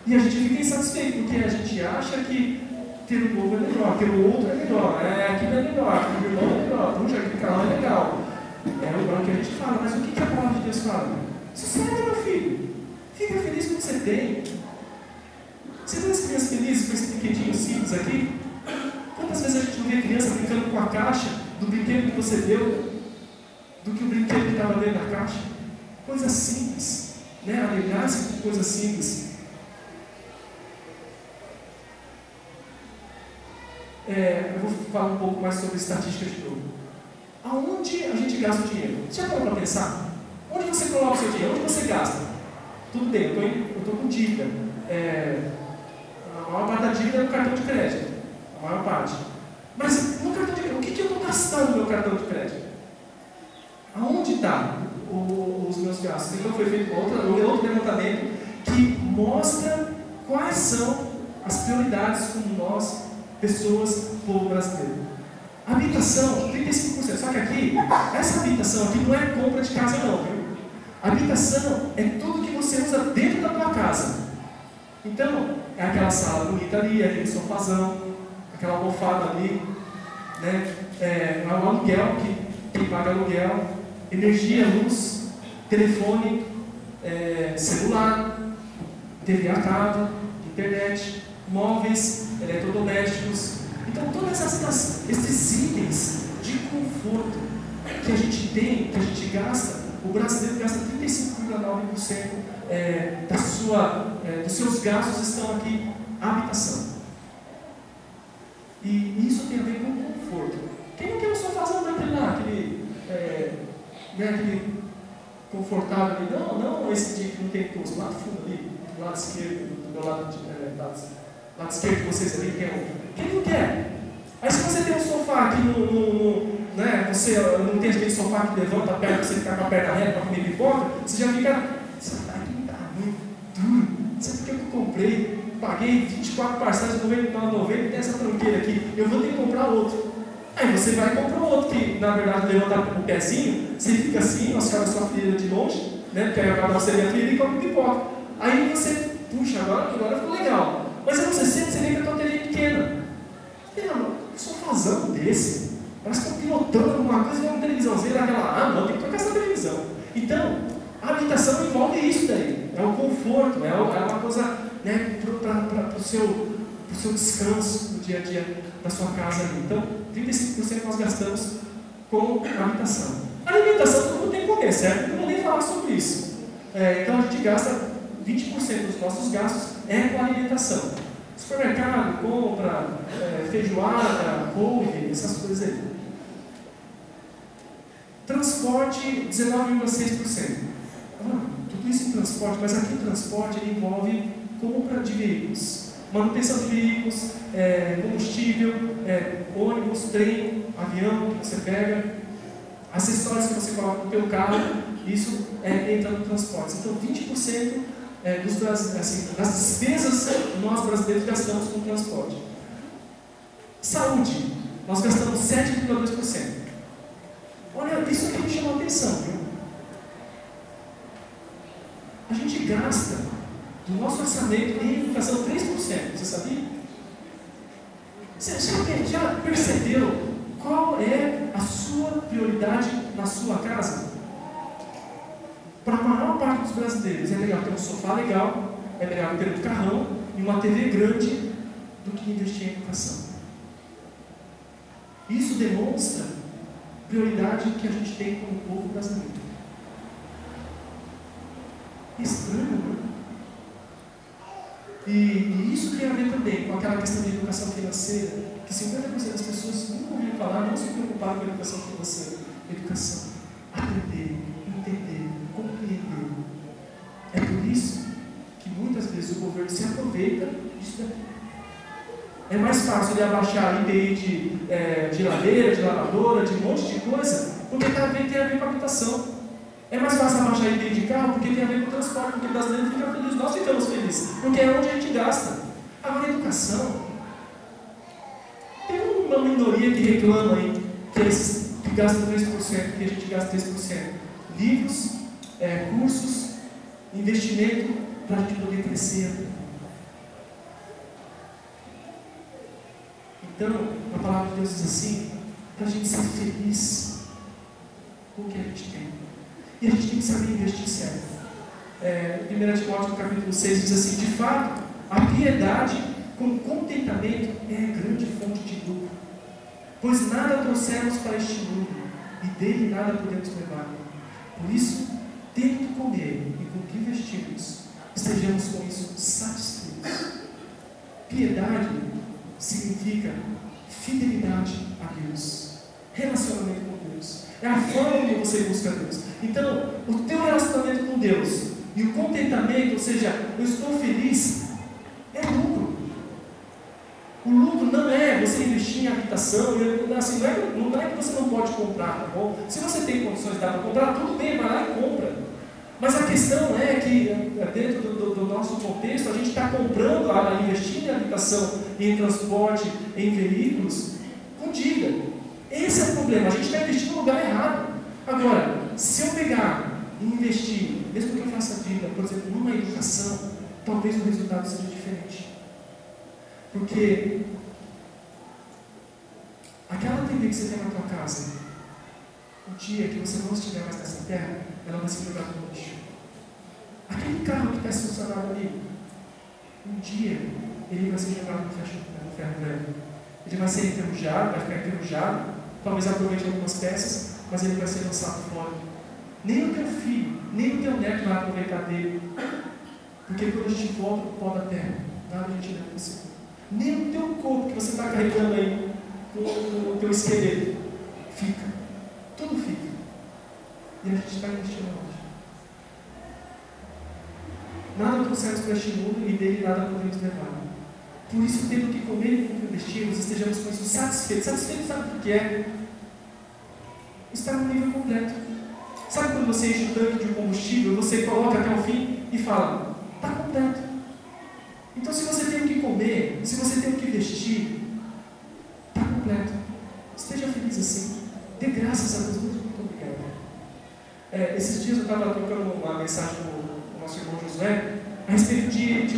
E a gente fica insatisfeito, porque a gente acha que ter um novo é melhor, ter o outro é melhor, aquilo é melhor, aquilo irmão é melhor, puxa, aquele canal é legal. É o que a gente fala, mas o que a palavra de Deus fala? Sossega, meu filho, fica feliz com o que você tem. Você vê as crianças felizes com esse brinquedinho simples aqui? Quantas vezes a gente não vê criança brincando com a caixa do brinquedo que você deu, do que o brinquedo que estava dentro da caixa? Coisa simples, né? Alegrar-se com coisas simples. Eu vou falar um pouco mais sobre estatística de novo. Aonde a gente gasta o dinheiro? Você já parou para pensar? Onde você coloca o seu dinheiro? Onde você gasta? Tudo bem, eu estou com dívida. A maior parte da dívida é no cartão de crédito. A maior parte. Mas no cartão de crédito, o que eu estou gastando no meu cartão de crédito? Aonde está os meus gastos? Então foi feito outro levantamento que mostra quais são as prioridades como nós, pessoas, povo brasileiro. Habitação, 35%. Só que aqui, essa habitação aqui não é compra de casa não, viu? Habitação é tudo que você usa dentro da tua casa. Então, é aquela sala bonita ali, aquele sofazão, aquela almofada ali, né? É o aluguel, quem paga aluguel, energia, luz, telefone, celular, TV a cabo, internet, móveis, eletrodomésticos. Então, todos esses itens de conforto que a gente tem, que a gente gasta, o brasileiro gasta 35,9% dos seus gastos estão aqui, habitação. E isso tem a ver com conforto. Quem não quer um sofazão daquele lá, aquele confortável ali? Não esse dia que não tem custo, lá do fundo ali, do lado esquerdo, do meu lado esquerdo de vocês ali, quem não quer? Aí se você tem um sofá aqui né, você não tem aquele sofá que levanta a perna, você ficar com a perna reta para comer pipoca, você já fica, aqui tá muito duro, sabe por que eu comprei? Paguei 24 parcelas de R$ 99,90 e tem essa tranqueira aqui, eu vou ter que comprar outro. Aí você vai comprar outro, que na verdade levanta o pezinho, você fica assim, nós ficamos sua filha de longe, né, porque aí agora você é filha e come pipoca. Aí você, puxa, agora ficou legal. Mas aí você sente, você vê que a tua TV é pequena. Um sofazão desse, parece que estou pilotando alguma coisa e uma televisãozinha daquela, não, tem que trocar essa televisão. Então, a habitação envolve isso daí, é o conforto, é uma coisa, né, para o seu descanso no dia a dia da sua casa ali. Então, 35% nós gastamos com habitação. A alimentação todo mundo tem que comer, certo? Eu não vou nem falar sobre isso. Então a gente gasta 20% dos nossos gastos com a alimentação. Supermercado, compra, feijoada, couve, essas coisas aí. Transporte, 19,6%. Tudo isso em transporte, mas aqui o transporte ele envolve compra de veículos, manutenção de veículos, combustível, ônibus, trem, avião que você pega, acessórios que você coloca no teu carro, isso entra no transporte. Então 20% das despesas nós brasileiros gastamos com transporte. Saúde, nós gastamos 7,2%. Olha, isso aqui me chamou a atenção, viu? A gente gasta do nosso orçamento em educação 3%, você sabia? Você já percebeu qual é a sua prioridade na sua casa? Para a maior parte dos brasileiros é melhor ter um sofá legal, é melhor ter um carrão e uma TV grande do que investir em educação. Isso demonstra a prioridade que a gente tem como povo brasileiro. Estranho, né? E isso tem a ver também com aquela questão de educação financeira, que 50% das pessoas nunca ouviram falar, não se preocuparam com a educação financeira. Educação, aprender, entender, compreender. É por isso que muitas vezes o governo se aproveita disso daqui. É mais fácil ele abaixar a IPI de geladeira, de lavadora, de um monte de coisa, porque tem a ver com a habitação. É mais fácil abaixar a IPI de carro porque tem a ver com o transporte, porque o brasileiro fica feliz, nós ficamos felizes, porque é onde a gente gasta. Agora, a educação, tem uma minoria que reclama aí, que gasta 3%, que a gente gasta 3%. Livros, cursos, investimento para a gente poder crescer. Então, a palavra de Deus diz assim, para a gente ser feliz com o que a gente tem. E a gente tem que saber investir certo. 1 Timóteo capítulo 6 diz assim, de fato, a piedade com contentamento é a grande fonte de lucro, pois nada trouxemos para este mundo, e dele nada podemos levar. Por isso, tendo que comer e com que vestirmos, estejamos com isso satisfeitos. Piedade significa fidelidade a Deus, relacionamento com Deus. É a forma como você busca Deus. Então, o teu relacionamento com Deus e o contentamento, ou seja, eu estou feliz, é lucro. O lucro não é você investir em habitação, assim, não é que você não pode comprar, tá bom? Se você tem condições de dar para comprar, tudo bem, vai lá e compra. Mas a questão é que, dentro do nosso contexto, a gente está comprando, investindo em habitação, em transporte, em veículos, com dívida. Esse é o problema, a gente está investindo no lugar errado. Agora, se eu pegar e investir, mesmo que eu faça dívida, por exemplo, numa educação, talvez o resultado seja diferente. Porque aquela TV que você tem na tua casa, o dia que você não estiver mais nessa terra, ela vai ser jogada no lixo. Aquele carro que está estacionado ali, um dia ele vai ser jogado no ferro velho. Ele vai ser enferrujado, vai ficar enferrujado, talvez aproveite algumas peças, mas ele vai ser lançado fora. Nem o teu filho, nem o teu neto vai aproveitar dele. Porque quando a gente volta para o pó da terra, nada a gente leva consigo. Nem o teu corpo que você está carregando aí, com o teu esqueleto, fica. Tudo fica. E a gente está investindo hoje. Nada trouxemos para este mundo e dele nada podemos levar. Por isso, tendo que comer e com que investirmos, estejamos com isso satisfeitos. Satisfeito sabe o que é? Está no nível completo. Sabe quando você enche o tanque de um combustível, você coloca até o fim e fala, está completo. Então, se você tem o que comer, se você tem o que vestir, está completo. Esteja feliz assim. Dê graças a Deus. Muito obrigado. Esses dias eu estava trocando uma mensagem com o nosso irmão Josué a respeito de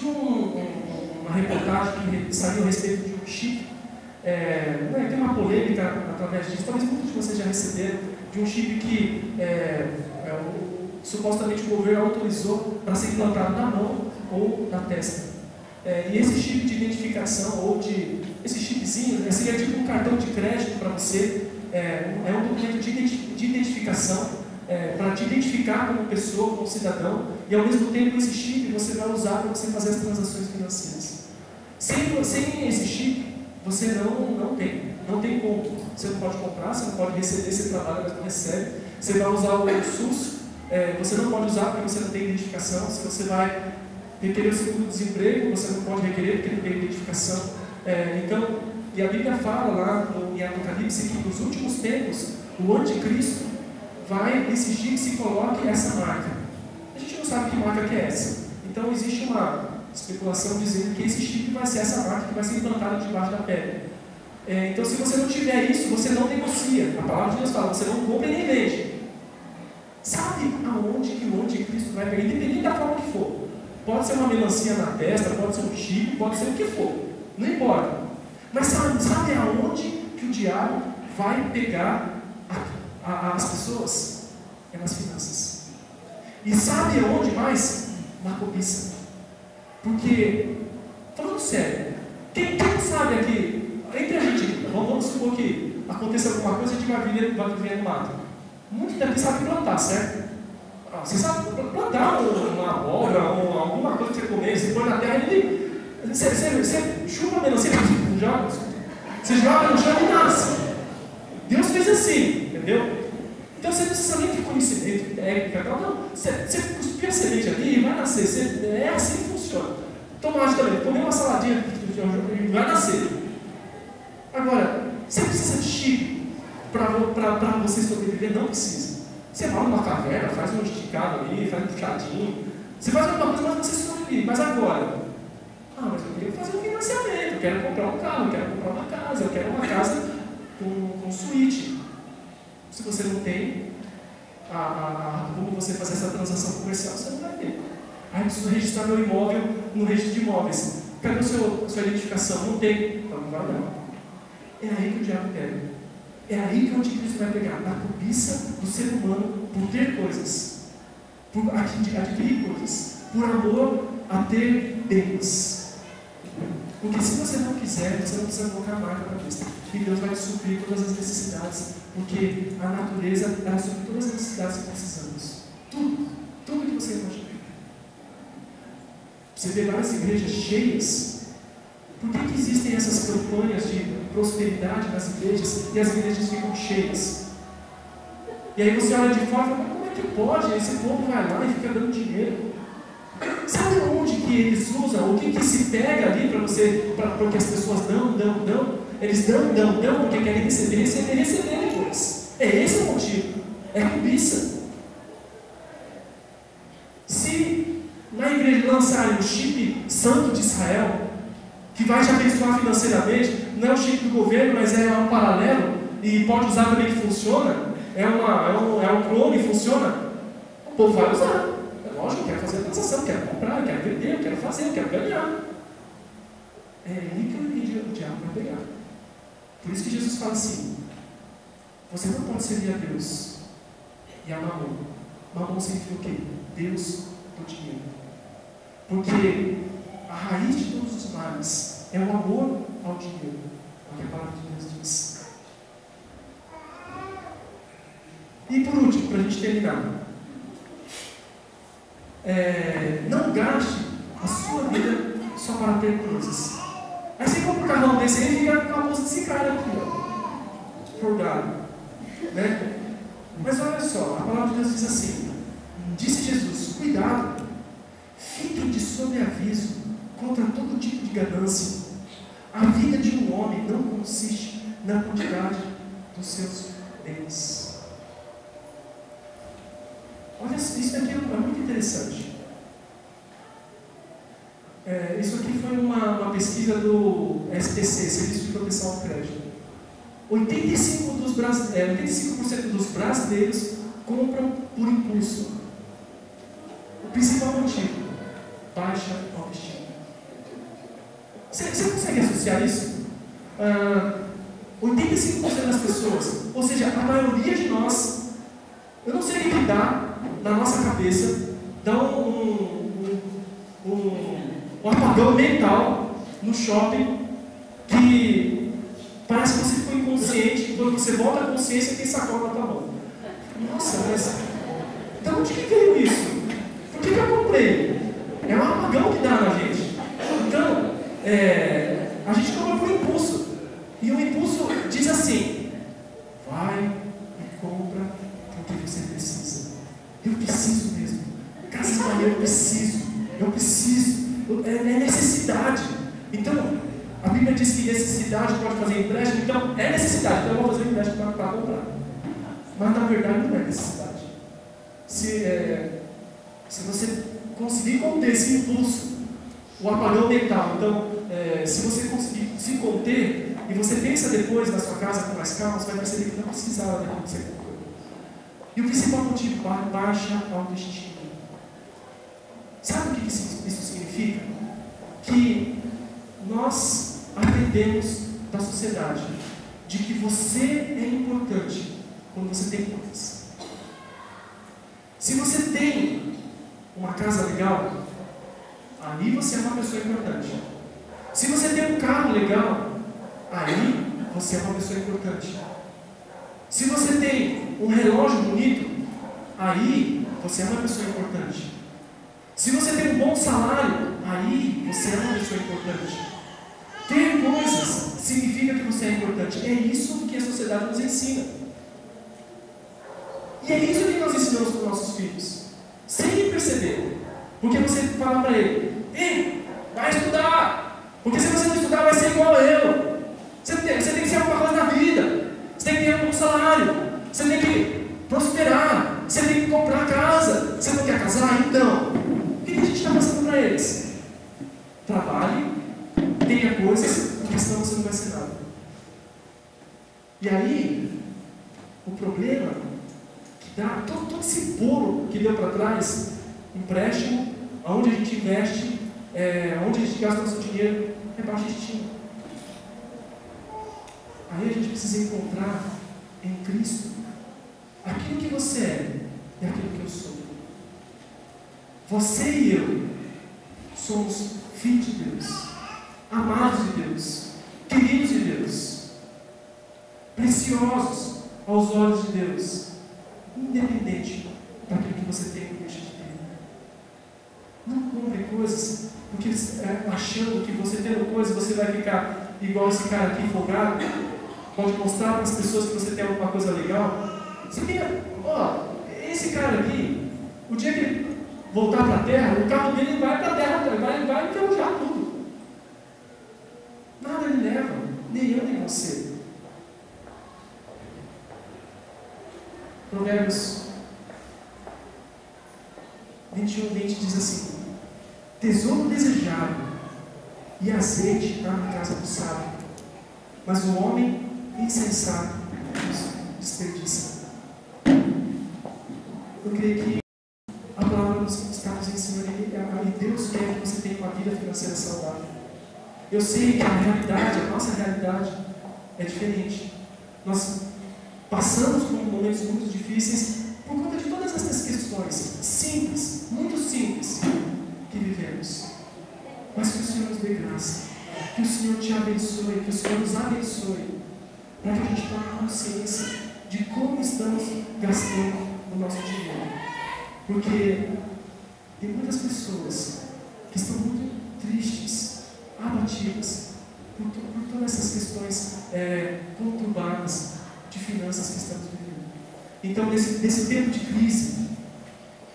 uma reportagem que saiu a respeito de um chip. Tem uma polêmica através disso, talvez muitos de vocês já receberam, de um chip que supostamente o governo autorizou para ser implantado na mão ou na testa. E esse chip de identificação, esse chipzinho, seria tipo um cartão de crédito para você, é um documento de identificação, para te identificar como pessoa, como cidadão, e ao mesmo tempo esse chip você vai usar para você fazer as transações financeiras. Sem esse chip, você não tem. Não tem como. Você não pode comprar, você não pode receber, você trabalha, mas não recebe. Você vai usar o SUS, você não pode usar porque você não tem identificação. Se você vai requerer o seguro-desemprego, você não pode requerer porque não tem identificação. Então, e a Bíblia fala lá em Apocalipse que nos últimos tempos o anticristo vai exigir que se coloque essa marca. A gente não sabe que marca que é essa. Então existe uma especulação dizendo que esse chip vai ser essa marca que vai ser implantada debaixo da pele. Então se você não tiver isso, você não negocia. A palavra de Deus fala, você não compra e nem vende. Sabe aonde que o anticristo vai pegar? Independente da forma que for. Pode ser uma melancia na testa, pode ser um chip, pode ser o que for. Não importa. Mas sabe aonde que o diabo vai pegar as pessoas? É nas finanças. E sabe aonde mais? Na cobiça. Porque, falando sério, quem sabe aqui, entre a gente, vamos supor que aconteça alguma coisa e a gente vai viver no mato. Muitos daqui sabem plantar, certo? Você sabe plantar uma abóbora ou alguma coisa que você comer, você põe na terra e você chupa a melancia, você joga no chão e nasce. Deus fez assim, entendeu? Então você não precisa nem de conhecimento técnico, não. Você cuspir a semente ali e vai nascer. É assim que funciona. Tomate também, comer uma saladinha e vai nascer. Agora, você precisa de chip para você sobreviver? Não precisa. Você vai numa caverna, faz um esticado ali, faz um puxadinho. Você faz alguma coisa, mas você sobrevive. Mas agora, mas eu queria fazer um financiamento, eu quero comprar um carro, eu quero comprar uma casa, eu quero uma casa com suíte. Se você não tem como você fazer essa transação comercial, você não vai ter. Eu preciso registrar meu imóvel no registro de imóveis. Cadê a sua identificação? Não tem. Então não vai não. É aí que o diabo pega. É aí que o anticristo vai pegar. Na cobiça do ser humano por ter coisas. Por adquirir coisas. Por amor a ter bens. Porque se você não quiser, você não precisa colocar a marca na vista. E Deus vai suprir todas as necessidades. Porque a natureza ela supre todas as necessidades que precisamos. Tudo que você imagina. Você vê várias igrejas cheias. Por que existem essas campanhas de prosperidade nas igrejas e as igrejas ficam cheias? E aí você olha de fora e fala, como é que pode? Esse povo vai lá e fica dando dinheiro. Sabe onde que eles usam? O que se pega ali porque as pessoas dão? Eles dão porque querem receber depois. É esse o motivo. É cobiça. Se na igreja lançarem o chip santo de Israel, que vai te abençoar financeiramente, não é o chip do governo, mas é um paralelo, e pode usar também que funciona, é um clone, funciona, o povo vai usar. Lógico, eu quero fazer a transação, eu quero comprar, eu quero vender, eu quero fazer, eu quero ganhar. É aí que o diabo vai pegar. Por isso que Jesus fala assim, você não pode servir a Deus e a Mamon. Mamon significa o quê? Deus do dinheiro. Porque a raiz de todos os males é o amor ao dinheiro. É o que a palavra de Deus diz. E por último, para a gente terminar, não gaste a sua vida só para ter coisas. Aí você compra um carrão desse aí e fica com a música desse cara aqui, ó. Forgado. Né? Mas olha só, a palavra de Deus diz assim, disse Jesus, cuidado, fiquem de sobreaviso contra todo tipo de ganância. A vida de um homem não consiste na quantidade dos seus bens. Olha, isso aqui é muito interessante. Isso aqui foi uma pesquisa do SPC, Serviço de Proteção ao Crédito. 85% dos brasileiros compram por impulso. O principal motivo, baixa autoestima. Você consegue associar isso? 85% das pessoas, ou seja, a maioria de nós, eu não sei o que dá na nossa cabeça, dá um apagão mental no shopping que parece que você ficou inconsciente, quando você volta à consciência tem sacola na tua mão. Nossa, mas de onde que veio isso? Por que eu comprei? É um apagão que dá na gente. Então, a gente compra por impulso. E o impulso diz assim: vai e compra porque você precisa. Eu preciso mesmo. Casas Bahia, eu preciso. É necessidade. Então, a Bíblia diz que necessidade pode fazer empréstimo. Então, é necessidade. Então, eu vou fazer empréstimo para comprar. Mas, na verdade, não é necessidade. Se você conseguir conter esse impulso, o apagão mental, então, se você conseguir se conter e você pensa depois na sua casa com mais calma, você vai perceber que não precisava daquilo que você comprou. E o principal motivo, baixa autoestima. Sabe o que isso significa? Que nós aprendemos da sociedade de que você é importante quando você tem coisas. Se você tem uma casa legal, ali você é uma pessoa importante. Se você tem um carro legal, aí você é uma pessoa importante. Se você tem um relógio bonito, aí você é uma pessoa importante. Se você tem um bom salário, aí você é uma pessoa importante. Ter coisas significa que você é importante. É isso que a sociedade nos ensina. E é isso que nós ensinamos para os nossos filhos, sem perceber. Porque você fala para ele: ei, vai estudar, porque se você não estudar vai ser igual eu. Você tem que ser alguma coisa na vida. Você tem que ter um bom salário. Você tem que prosperar. Você tem que comprar casa. Você não quer casar? Então, o que a gente está passando para eles? Trabalhe, tenha coisas, porque senão você não vai ser nada. E aí, o problema que dá, todo esse bolo que deu para trás, empréstimo, aonde a gente investe, onde a gente gasta nosso dinheiro, é baixa estima. Aí a gente precisa encontrar em Cristo aquilo que você é e aquilo que eu sou. Você e eu somos filhos de Deus, amados de Deus, queridos de Deus, preciosos aos olhos de Deus, independente daquilo que você tem ou deixa de ter. Não compre coisas porque achando que você tendo coisas você vai ficar igual esse cara aqui folgado. Pode mostrar para as pessoas que você tem alguma coisa legal. Você tem, esse cara aqui, o dia que ele voltar para a terra, o carro dele vai para a terra, vai enferrujar tudo. Nada ele leva, nem eu nem você. Provérbios 21:20 diz assim: tesouro desejado e azeite está na casa do sábio, mas o homem insensato desperdiça. Eu creio que a palavra está nos ensinando e Deus quer que você tenha uma vida financeira saudável. Eu sei que a nossa realidade é diferente. Nós passamos por momentos muito difíceis por conta de todas essas questões simples, muito simples, que vivemos. Mas que o Senhor nos dê graça, que o Senhor te abençoe, que o Senhor nos abençoe, para que a gente tome consciência de como estamos gastando o nosso dinheiro. Porque tem muitas pessoas que estão muito tristes, abatidas, por todas essas questões conturbadas de finanças que estamos vivendo. Então, nesse tempo de crise,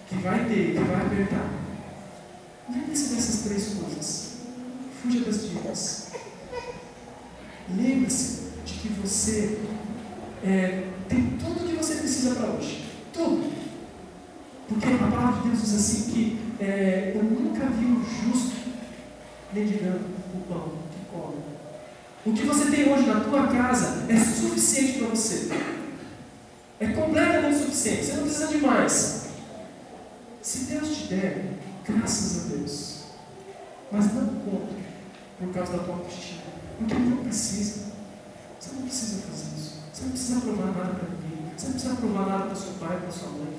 que vai ter, que vai apertar, lembre-se dessas três coisas. Fuja das dívidas. Lembre-se de que você tem tudo o que você precisa para hoje. Tudo. Porque a palavra de Deus diz assim que eu nunca vi um justo mendigando o pão que come. O que você tem hoje na tua casa é suficiente para você. É completamente suficiente. Você não precisa de mais. Se Deus te der, graças a Deus. Mas não compre por causa da tua autoestima. Porque não precisa. Você não precisa fazer isso. Você não precisa provar nada para ninguém. Você não precisa provar nada para o seu pai, para sua mãe,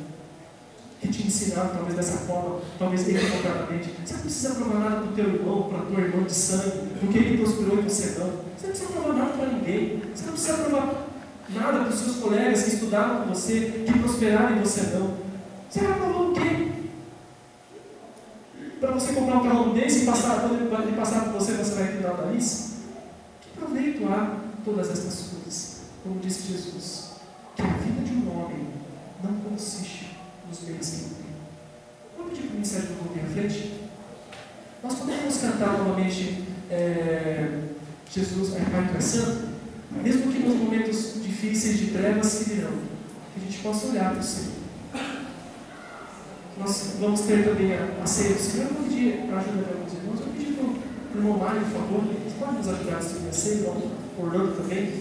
que te ensinaram talvez dessa forma, talvez equivocadamente. Você não precisa provar nada para o teu irmão, para a tua irmã de sangue, porque ele prosperou e você não. Você não precisa provar nada para ninguém. Você não precisa provar nada para os seus colegas que estudaram com você, que prosperaram e você não. Você vai provar o quê? Para você comprar um carro desse e quando ele passar por você vai inclinar o nariz? Que proveito há? todas estas coisas. Como disse Jesus, que a vida de um homem não consiste nos bens que ele tem. Vou pedir para o Ministério do Povo vir à frente. Nós podemos cantar novamente Jesus é Pai que é Santo, mesmo que nos momentos difíceis de trevas que virão, que a gente possa olhar para o Senhor. Nós vamos ter também a ceia do Senhor. Eu vou pedir para a ajuda de alguns irmãos. Eu vou pedir para o irmão Mário, por favor. Você pode nos ajudar a distribuir a ceia? O Orlando também,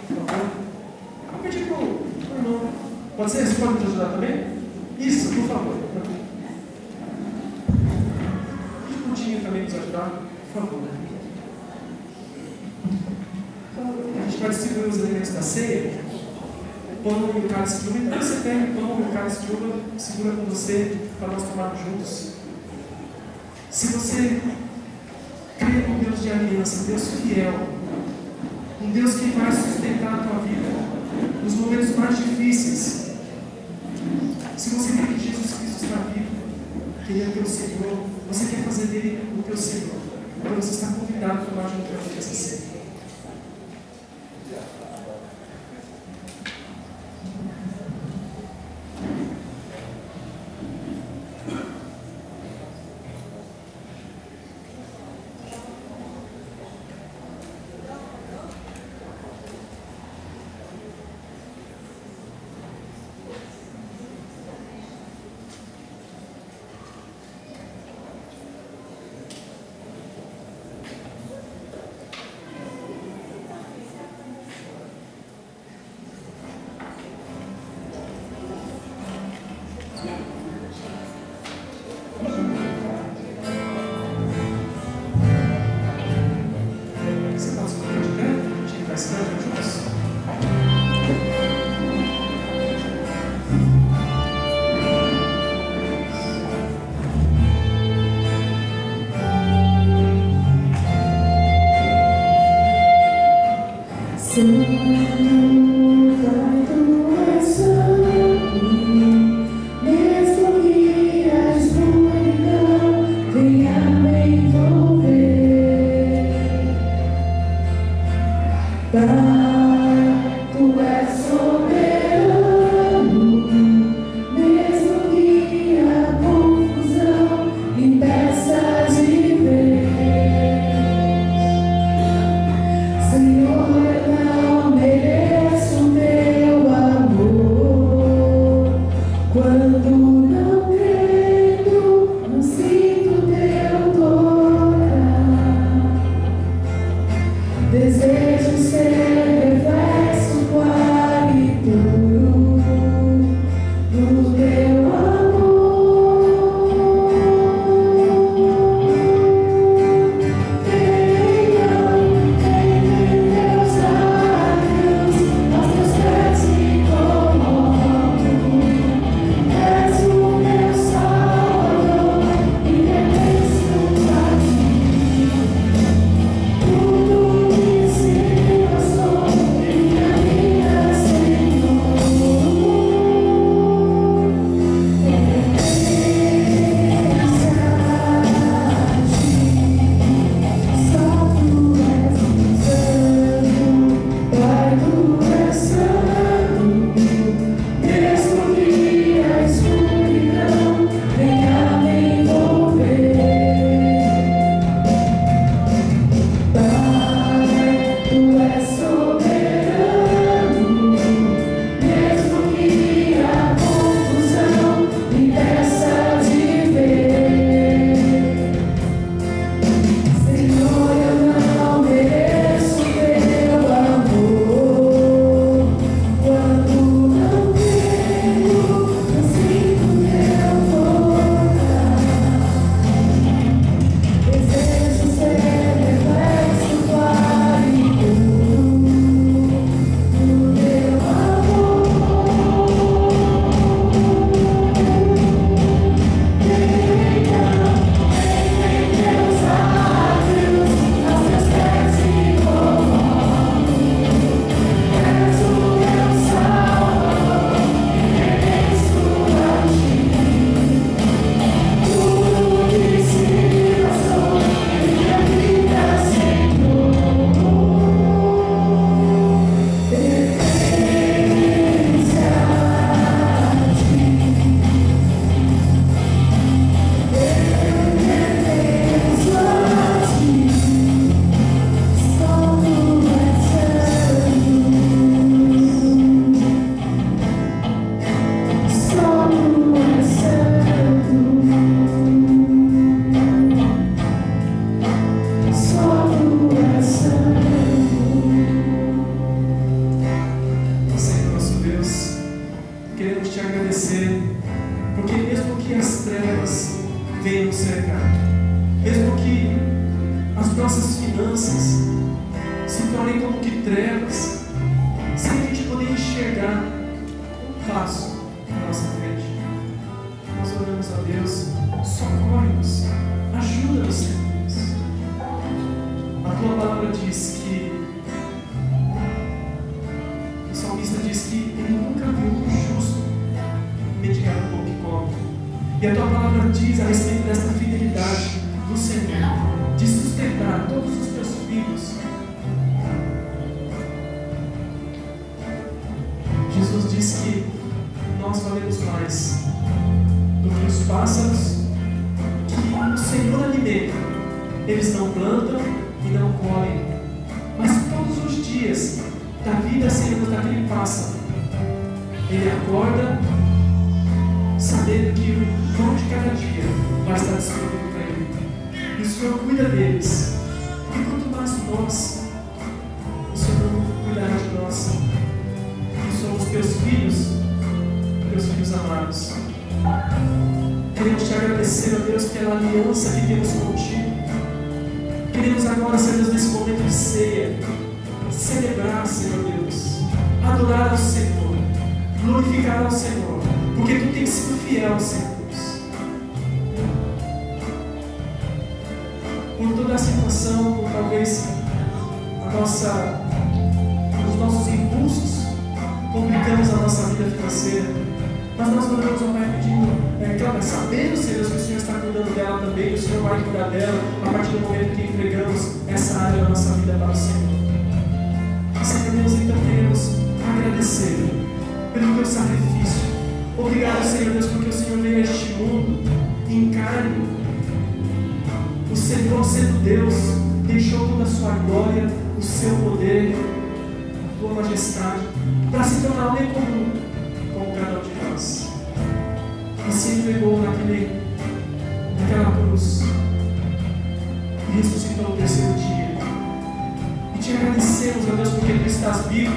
por favor. Vou pedir para o irmão. Pode ser? Você pode nos ajudar também? Isso, por favor. Pede para o Tinho também nos ajudar, por favor. A gente vai distribuir os elementos da ceia. Pão e o cálice de uva. Então você pega o pão e o cálice de uva, segura com você para nós tomarmos juntos. Se você crê num Deus de aliança, um Deus fiel, um Deus que vai sustentar a tua vida nos momentos mais difíceis, se você crê que Jesus Cristo está vivo, que Ele é teu Senhor, você quer fazer dele o teu Senhor, então você está convidado a tomar junto com a gente essa ceia. Senhor, não merece. pecado, mesmo que as nossas finanças se tornem como que trevas, sem a gente poder enxergar um passo na nossa frente, nós oramos a Deus: socorre-nos, ajuda-nos, Senhor Deus. A tua palavra diz que, o salmista diz que ele nunca viu um justo mendigar o pão que come. E a tua palavra diz a respeito desta fidelidade do Senhor, de sustentar todos os teus filhos. Jesus diz que nós valemos mais do que os pássaros, que o Senhor alimenta. Eles não plantam e não colhem, mas todos os dias da vida, Senhor, daquele pássaro, ele acorda sabendo que o pão de cada dia vai estar disponível para ele. E o Senhor cuida deles. E quanto mais nós, o Senhor cuidará de nós, que somos teus filhos amados. Queremos te agradecer, ó Deus, pela aliança que temos contigo. Queremos agora, Senhor Deus, nesse momento de ceia, celebrar, Senhor Deus, adorar ao Senhor, glorificar ao Senhor, porque tu tens sido fiel, Senhor Deus. Por toda a situação, por talvez os nossos impulsos, complicamos a nossa vida financeira. Mas nós oramos ao Pai pedindo, claro, sabendo, Senhor, que o Senhor está cuidando dela também, o Senhor vai cuidar dela a partir do momento que entregamos essa área da nossa vida para o Senhor. Senhor Deus, então queremos agradecer pelo teu sacrifício. Obrigado, Senhor Deus, porque o Senhor veio a este mundo em carne. O Senhor, sendo Deus, deixou toda a sua glória, o seu poder, a tua majestade, para se tornar homem comum, como cada um de nós. E se entregou naquela cruz e ressuscitou no terceiro dia. E te agradecemos, ó Deus, porque tu estás vivo.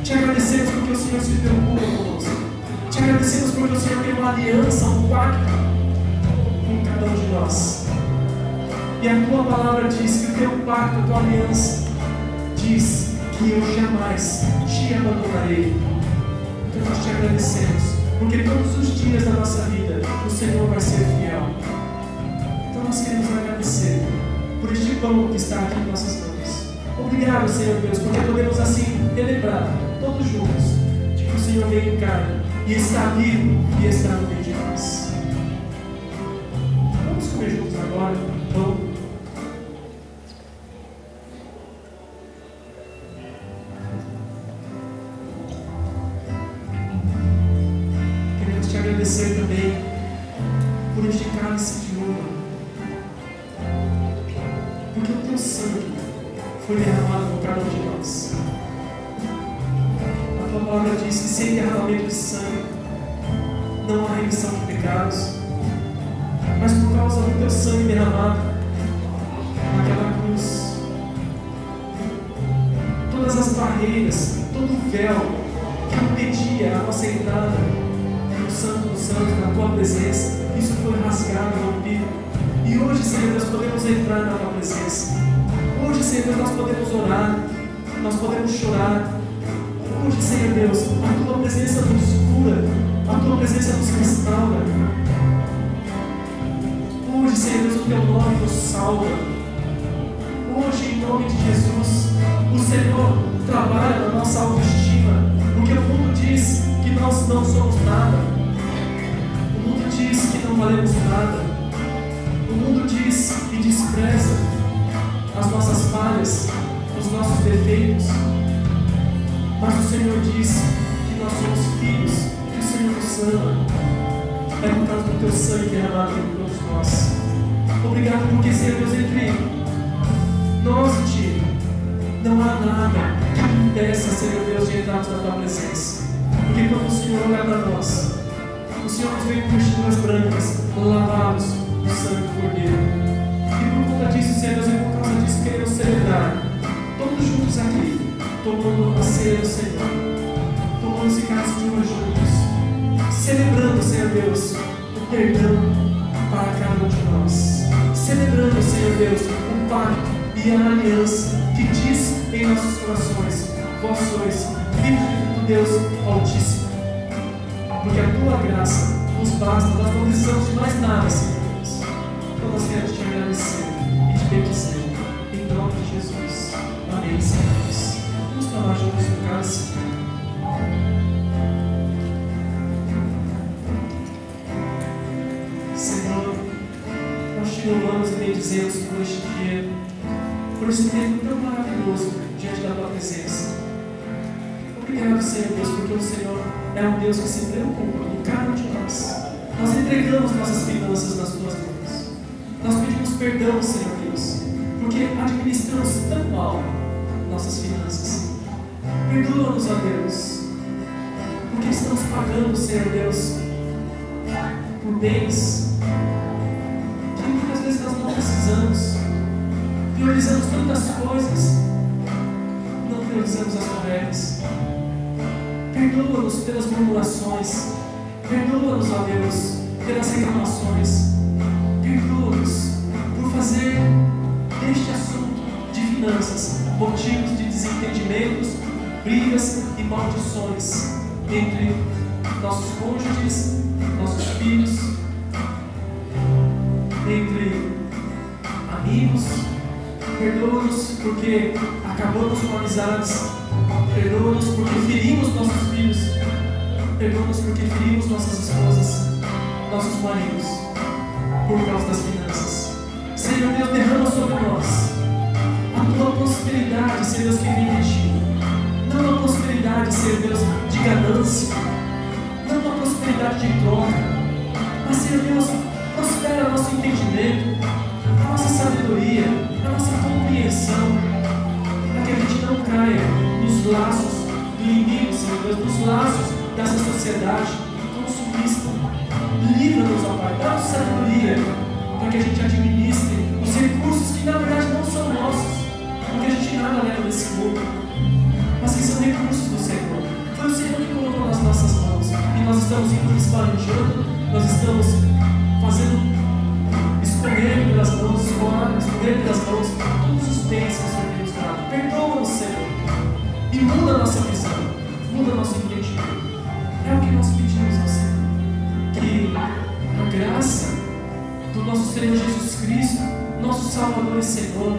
Te agradecemos porque o Senhor se preocupa conosco. Te agradecemos porque o Senhor tem uma aliança, um pacto com cada um de nós. E a tua palavra diz que o teu pacto, a tua aliança, diz que eu jamais te abandonarei. Então nós te agradecemos, porque todos os dias da nossa vida o Senhor vai ser fiel. Então nós queremos agradecer por este pão que está aqui em nossas mãos. Obrigado, Senhor Deus, porque podemos assim relembrar todos juntos de que o Senhor veio em carne e está vivo e está no meio de nós. Vamos comer juntos agora o pão. Queremos te agradecer também por este cálice de uva, porque o teu sangue foi derramado por cada um de nós. A tua palavra diz que sem derramamento de sangue não há remissão de pecados, mas por causa do teu sangue derramado naquela cruz, todas as barreiras, todo o véu que impedia a nossa entrada no Santo dos Santos, na tua presença, isso foi rasgado, rompido. E hoje, Senhor, nós podemos entrar na tua presença. Hoje, Senhor, nós podemos orar, nós podemos chorar. Hoje, Senhor Deus, a tua presença nos cura, a tua presença nos restaura. Hoje, Senhor Deus, o teu nome nos salva. Hoje, em nome de Jesus, o Senhor trabalha na nossa autoestima, porque o mundo diz que nós não somos nada. O mundo diz que não valemos nada. O mundo diz e despreza as nossas falhas, os nossos defeitos. Mas o Senhor diz que nós somos filhos, que o Senhor nos ama. É por causa do teu sangue derramado por todos nós. Obrigado porque, Senhor Deus, entre nós e ti não há nada que impeça, Senhor Deus, de entrarmos na tua presença. Porque quando o Senhor olha para nós, o Senhor nos veio com vestiduras brancas, lavados no sangue do Cordeiro. E por conta disso, Senhor Deus, e por causa disso queremos celebrar todos juntos aqui, tomando a ceia do Senhor, tomando esse cálice de uva juntos, celebrando, Senhor Deus, o perdão, para cada um de nós, celebrando, Senhor Deus, o pacto e a aliança que diz em nossos corações: vós sois filhos do Deus Altíssimo. Porque a tua graça nos basta, nós não precisamos de mais nada, Senhor Deus. Então nós queremos te agradecer e te bendizer, em nome de Jesus. Amém, Senhor Deus. Vamos tomar juntos no cálice. Senhor, nós te louvamos e bendizemos por este dia, por esse tempo tão maravilhoso diante da tua presença. Obrigado, Senhor Deus, porque o Senhor é um Deus que se preocupa com cada um de nós. Nós entregamos nossas finanças nas tuas mãos. Nós pedimos perdão, Senhor Deus, porque administramos tão mal nossas finanças. Perdoa-nos, ó Deus, porque estamos pagando, Senhor Deus, por bens que muitas vezes nós não precisamos. Priorizamos tantas coisas, não priorizamos as corretas. Perdoa-nos pelas murmurações, perdoa-nos, ó Deus, pelas reclamações, perdoa-nos por fazer deste assunto de finanças motivos de desentendimentos, brigas e maldições entre nossos cônjuges, nossos filhos, entre amigos. Perdoa-nos porque acabamos com amizades. Perdoa-nos porque ferimos nossos filhos. Perdoa-nos porque ferimos nossas esposas, nossos maridos, por causa das finanças. Senhor Deus, derrama sobre nós a tua prosperidade, Senhor Deus, que vem de ti. Não a prosperidade, Senhor Deus, de ganância, não a prosperidade de troca, mas, Senhor Deus, prospera nosso entendimento, a nossa sabedoria, a nossa compreensão, para que a gente não caia nos laços do inimigo, Senhor Deus, nos laços dessa sociedade consumista. Livra-nos, ó Pai, dá-nos sabedoria, para que a gente administre os recursos que na verdade não são nossos, porque a gente nada leva desse mundo, mas que são recursos do Senhor. Foi o Senhor que colocou nas nossas mãos, e nós estamos indo esparejando, nós estamos fazendo escorrer pelas mãos, escorrer pelas mãos todos os bens que o Senhor tem nos dado. Perdoa-nos, Senhor, e muda a nossa visão, muda o nosso entendimento. É o que nós pedimos ao Senhor, que a graça do nosso Senhor Jesus Cristo, nosso Salvador e Senhor,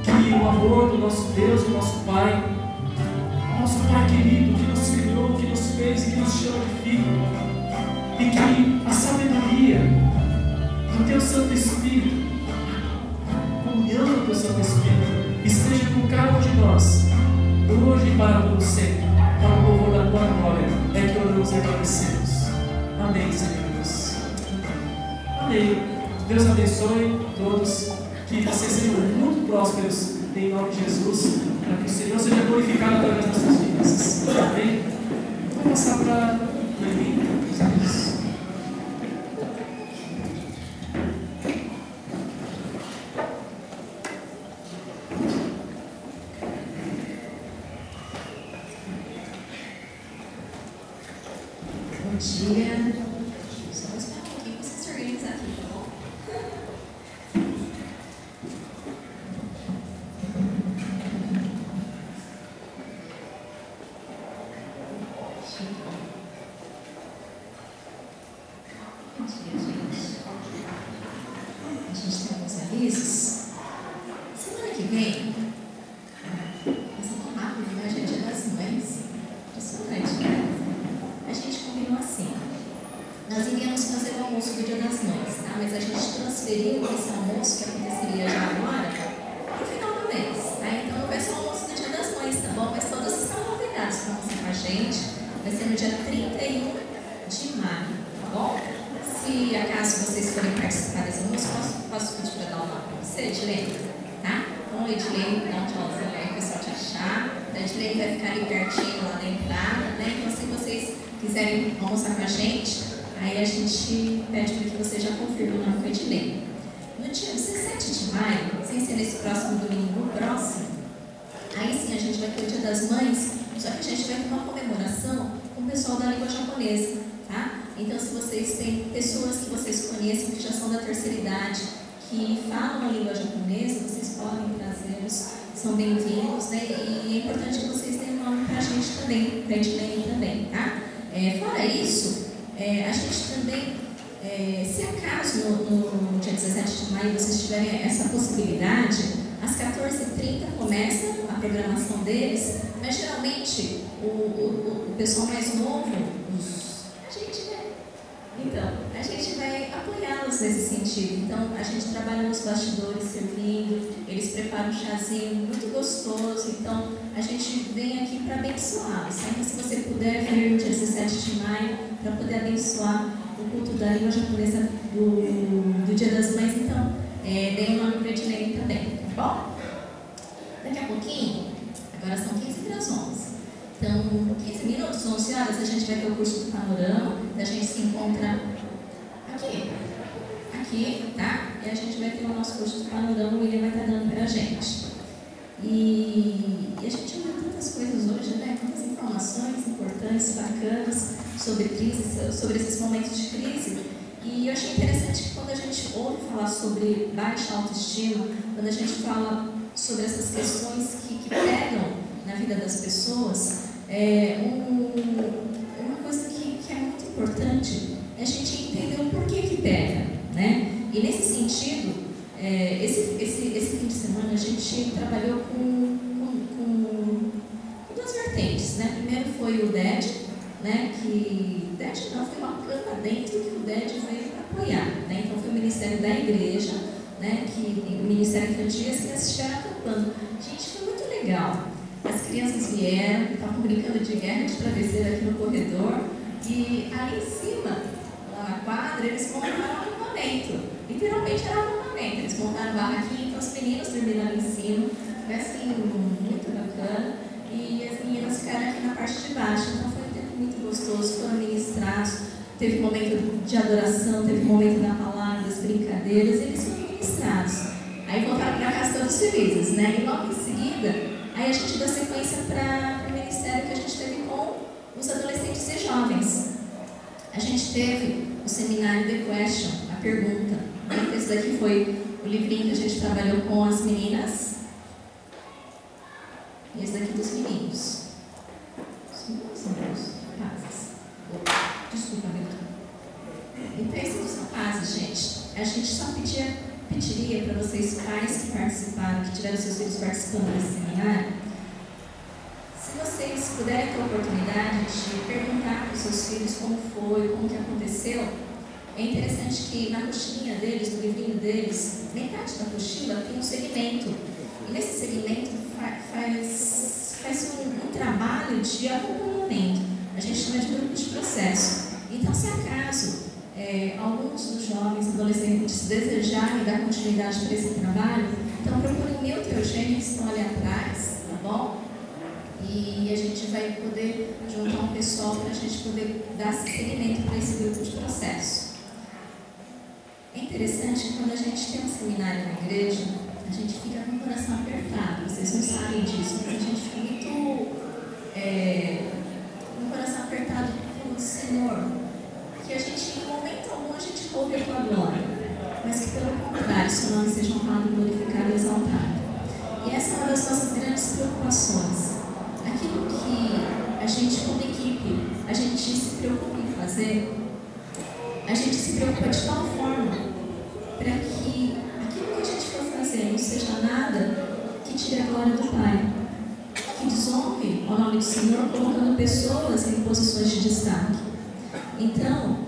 que o amor do nosso Deus, do nosso Pai querido, que nos criou, que nos fez e que nos chama de filho, e que a sabedoria do Teu Santo Espírito, a comunhão do Teu Santo Espírito, esteja com cada um de nós, hoje e para todo sempre, para o louvor da Tua glória, é que oramos e agradecemos. Amém, Senhor Deus. Amém. Deus abençoe todos, que vocês sejam muito prósperos em nome de Jesus, para que o Senhor seja glorificado através das suas vidas. Amém? Vou passar para Lenin. Bom dia. Só vou esperar um pouquinho para você se organizar aqui, tá bom? Bom dia, gente. A gente tem alguns avisos. Semana que vem, passa tão rápido, né? Já é Dia das Mães. Impressionante, né? A gente combinou assim. Nós iríamos fazer o almoço do Dia das Mães, tá? Mas a gente transferiu esse almoço, que aconteceria já agora, para o final do mês, tá? Então não vai ser o almoço do Dia das Mães, tá bom? Mas todos estão convidados para almoçar com a gente. Vai ser no dia 31 de maio, tá bom? Se acaso vocês forem participar desse almoço, posso pedir para dar um nome para você, Edilene? Tá? Então, Edilene, dá um tchauzinho aí, o pessoal te achar. A Edilene vai ficar ali pertinho lá na entrada, né? Então, se vocês quiserem almoçar com a gente, aí a gente pede para que você já confirme o nome com a Edilene. No dia 17 de maio, sem ser nesse próximo domingo próximo, aí sim a gente vai ter o Dia das Mães, só que a gente vai ter uma comemoração com o pessoal da língua japonesa, tá? Então, se vocês têm pessoas que vocês conhecem, que já são da terceira idade, que falam a língua japonesa, vocês podem trazê-los, são bem-vindos, né? E é importante que vocês deem nome para a gente também, para a Edilene também, tá? Fora isso, a gente também, se acaso no dia 17 de maio vocês tiverem essa possibilidade, às 14h30 começa a programação deles, mas geralmente o pessoal mais novo, a gente vai apoiá-los nesse sentido. Então, a gente trabalha nos bastidores servindo, eles preparam um chazinho muito gostoso. Então, a gente vem aqui para abençoá-los. Sempre se você puder vir no dia 17 de maio para poder abençoar o culto da língua japonesa do Dia das Mães, então, dê um nome para Edilene também, tá bom? Daqui a pouquinho, agora são 15 para as 11. Então, 15 minutos, 11 horas, a gente vai ter o curso do panorama, a gente se encontra aqui, tá? E a gente vai ter o nosso curso do panorama, o William vai estar dando para a gente. E a gente ouviu tantas coisas hoje, né? Tantas informações importantes, bacanas, sobre crise, sobre esses momentos de crise. E eu achei interessante que quando a gente ouve falar sobre baixa autoestima, quando a gente fala sobre essas questões que pegam na vida das pessoas, uma coisa que é muito importante é a gente entender o porquê que pega, né? E nesse sentido, esse fim de semana a gente trabalhou com duas vertentes, né? Primeiro foi o DED, né? Foi uma planta dentro que o DED veio para apoiar, né? Então foi o Ministério da Igreja, né? O Ministério Infantil que assistiram acampando. Gente, foi muito legal. As crianças vieram, estavam brincando de guerra de travesseiro aqui no corredor, e ali em cima, lá na quadra, eles montaram um acampamento. Literalmente era um acampamento. Eles montaram barraquinha, então os meninos dormiram ali em cima. Foi assim, muito bacana. E as meninas ficaram aqui na parte de baixo. Então foi um tempo muito gostoso, foram ministrados. Teve momento de adoração, teve momento da palavra, das brincadeiras, e eles foram ministrados. Aí voltaram para casa todos felizes, né? E logo em seguida, aí a gente deu sequência para o ministério que a gente teve com os adolescentes e jovens. A gente teve o seminário The Question, a pergunta. Esse daqui foi o livrinho que a gente trabalhou com as meninas. E esse daqui dos meninos. Os meninos são os rapazes. Desculpa, Beto. Então, esse dos rapazes, gente. A gente só pediria para vocês, pais que participaram, que tiveram seus filhos participando desse seminário, se vocês puderem ter a oportunidade de perguntar para os seus filhos como foi, como que aconteceu. É interessante que na apostila deles, no livrinho deles, metade da apostila tem um segmento. E nesse segmento faz um trabalho de acompanhamento. A gente chama de grupo de processo. Então, se acaso alguns dos jovens adolescentes desejarem dar continuidade para esse trabalho, então procurem o Milton e o Eugênio, que estão ali atrás, tá bom? E a gente vai poder juntar um pessoal para a gente poder dar seguimento para esse grupo de processo. É interessante que quando a gente tem um seminário na igreja, a gente fica com o coração apertado. Vocês não sabem disso, mas a gente fica muito com o coração apertado com o Senhor. Que a gente, em momento algum, a gente ouve a tua glória, mas que pelo contrário, seu nome seja honrado, glorificado e exaltado. E essa é uma das nossas grandes preocupações. Aquilo que a gente, como equipe, a gente se preocupa em fazer, a gente se preocupa de tal forma para que aquilo que a gente for fazer não seja nada que tire a glória do Pai, que desonre ao nome do Senhor, colocando pessoas em posições de destaque. Então,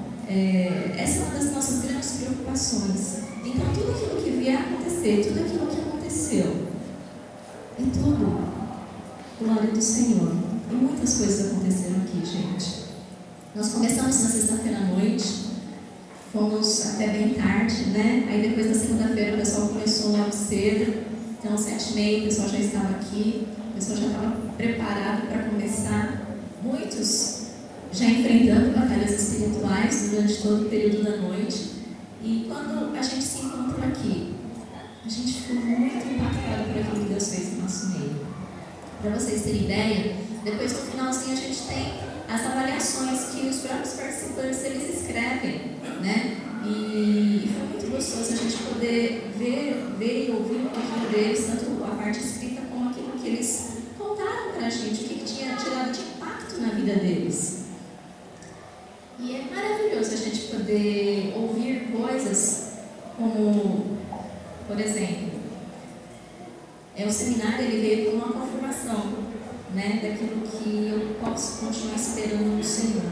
essa é uma das nossas grandes preocupações. Então, tudo aquilo que vier a acontecer, tudo aquilo que aconteceu, é tudo glória do Senhor. E muitas coisas aconteceram aqui, gente. Nós começamos na sexta-feira à noite, fomos até bem tarde, né? Aí depois na segunda-feira o pessoal começou logo cedo, então 7h30 o pessoal já estava aqui, o pessoal já estava preparado para começar. Muitos já enfrentando batalhas espirituais durante todo o período da noite. E quando a gente se encontrou aqui, a gente ficou muito impactado por aquilo que Deus fez no nosso meio. Para vocês terem ideia, depois no finalzinho a gente tem as avaliações que os próprios participantes eles escrevem, né? E foi muito gostoso a gente poder ver e ouvir um pouquinho deles, tanto a parte escrita como aquilo que eles contaram para a gente, o que tinha tirado de impacto na vida deles. E é maravilhoso a gente poder ouvir coisas como, por exemplo, o seminário ele veio com uma confirmação, né, daquilo que eu posso continuar esperando no Senhor.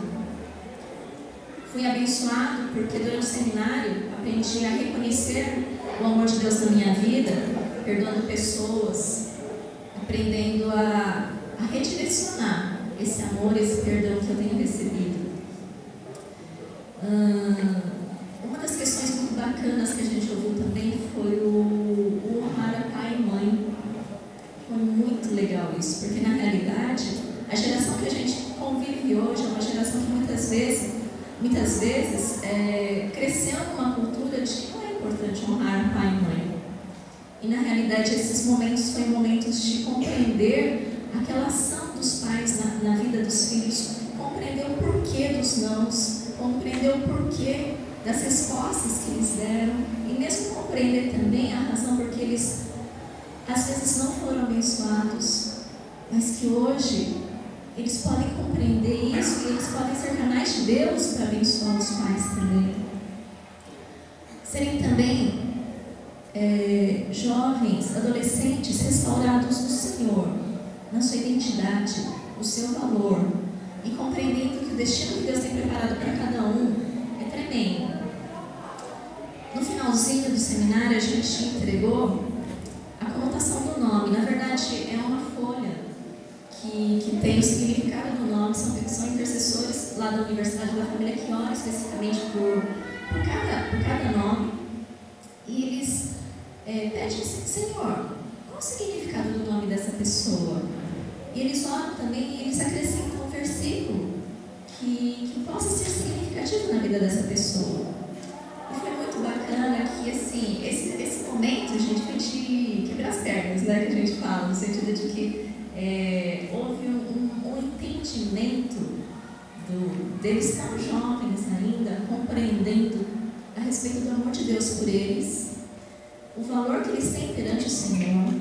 Fui abençoado porque durante o seminário aprendi a reconhecer o amor de Deus na minha vida, perdoando pessoas, aprendendo a redirecionar esse amor, esse perdão que eu tenho recebido. Uma das questões muito bacanas que a gente ouviu também foi o honrar a pai e mãe. Foi muito legal isso, porque na realidade a geração que a gente convive hoje é uma geração que muitas vezes cresceu numa cultura de que não é importante honrar pai e mãe. E na realidade esses momentos foram momentos de compreender aquela ação dos pais na vida dos filhos, compreender o porquê dos nãos, compreender o porquê das respostas que eles deram e mesmo compreender também a razão porque eles às vezes não foram abençoados, mas que hoje eles podem compreender isso e eles podem ser canais de Deus para abençoar os pais também. Serem também jovens, adolescentes restaurados no Senhor, na sua identidade, no seu valor, e compreendendo que o destino que Deus tem preparado para cada um é tremendo. No finalzinho do seminário, a gente entregou a conotação do nome. Na verdade, é uma folha que tem o significado do nome. São intercessores lá da Universidade da Família que oram especificamente por cada nome. E eles pedem assim: Senhor, qual o significado do nome dessa pessoa? E eles oram também e eles acrescentam um versículo que possa ser significativo na vida dessa pessoa. E foi muito bacana que, assim, esse momento, gente, foi de quebrar as pernas, né, que a gente fala, no sentido de que houve um entendimento deles tão jovens ainda, compreendendo a respeito do amor de Deus por eles, o valor que eles têm perante o Senhor,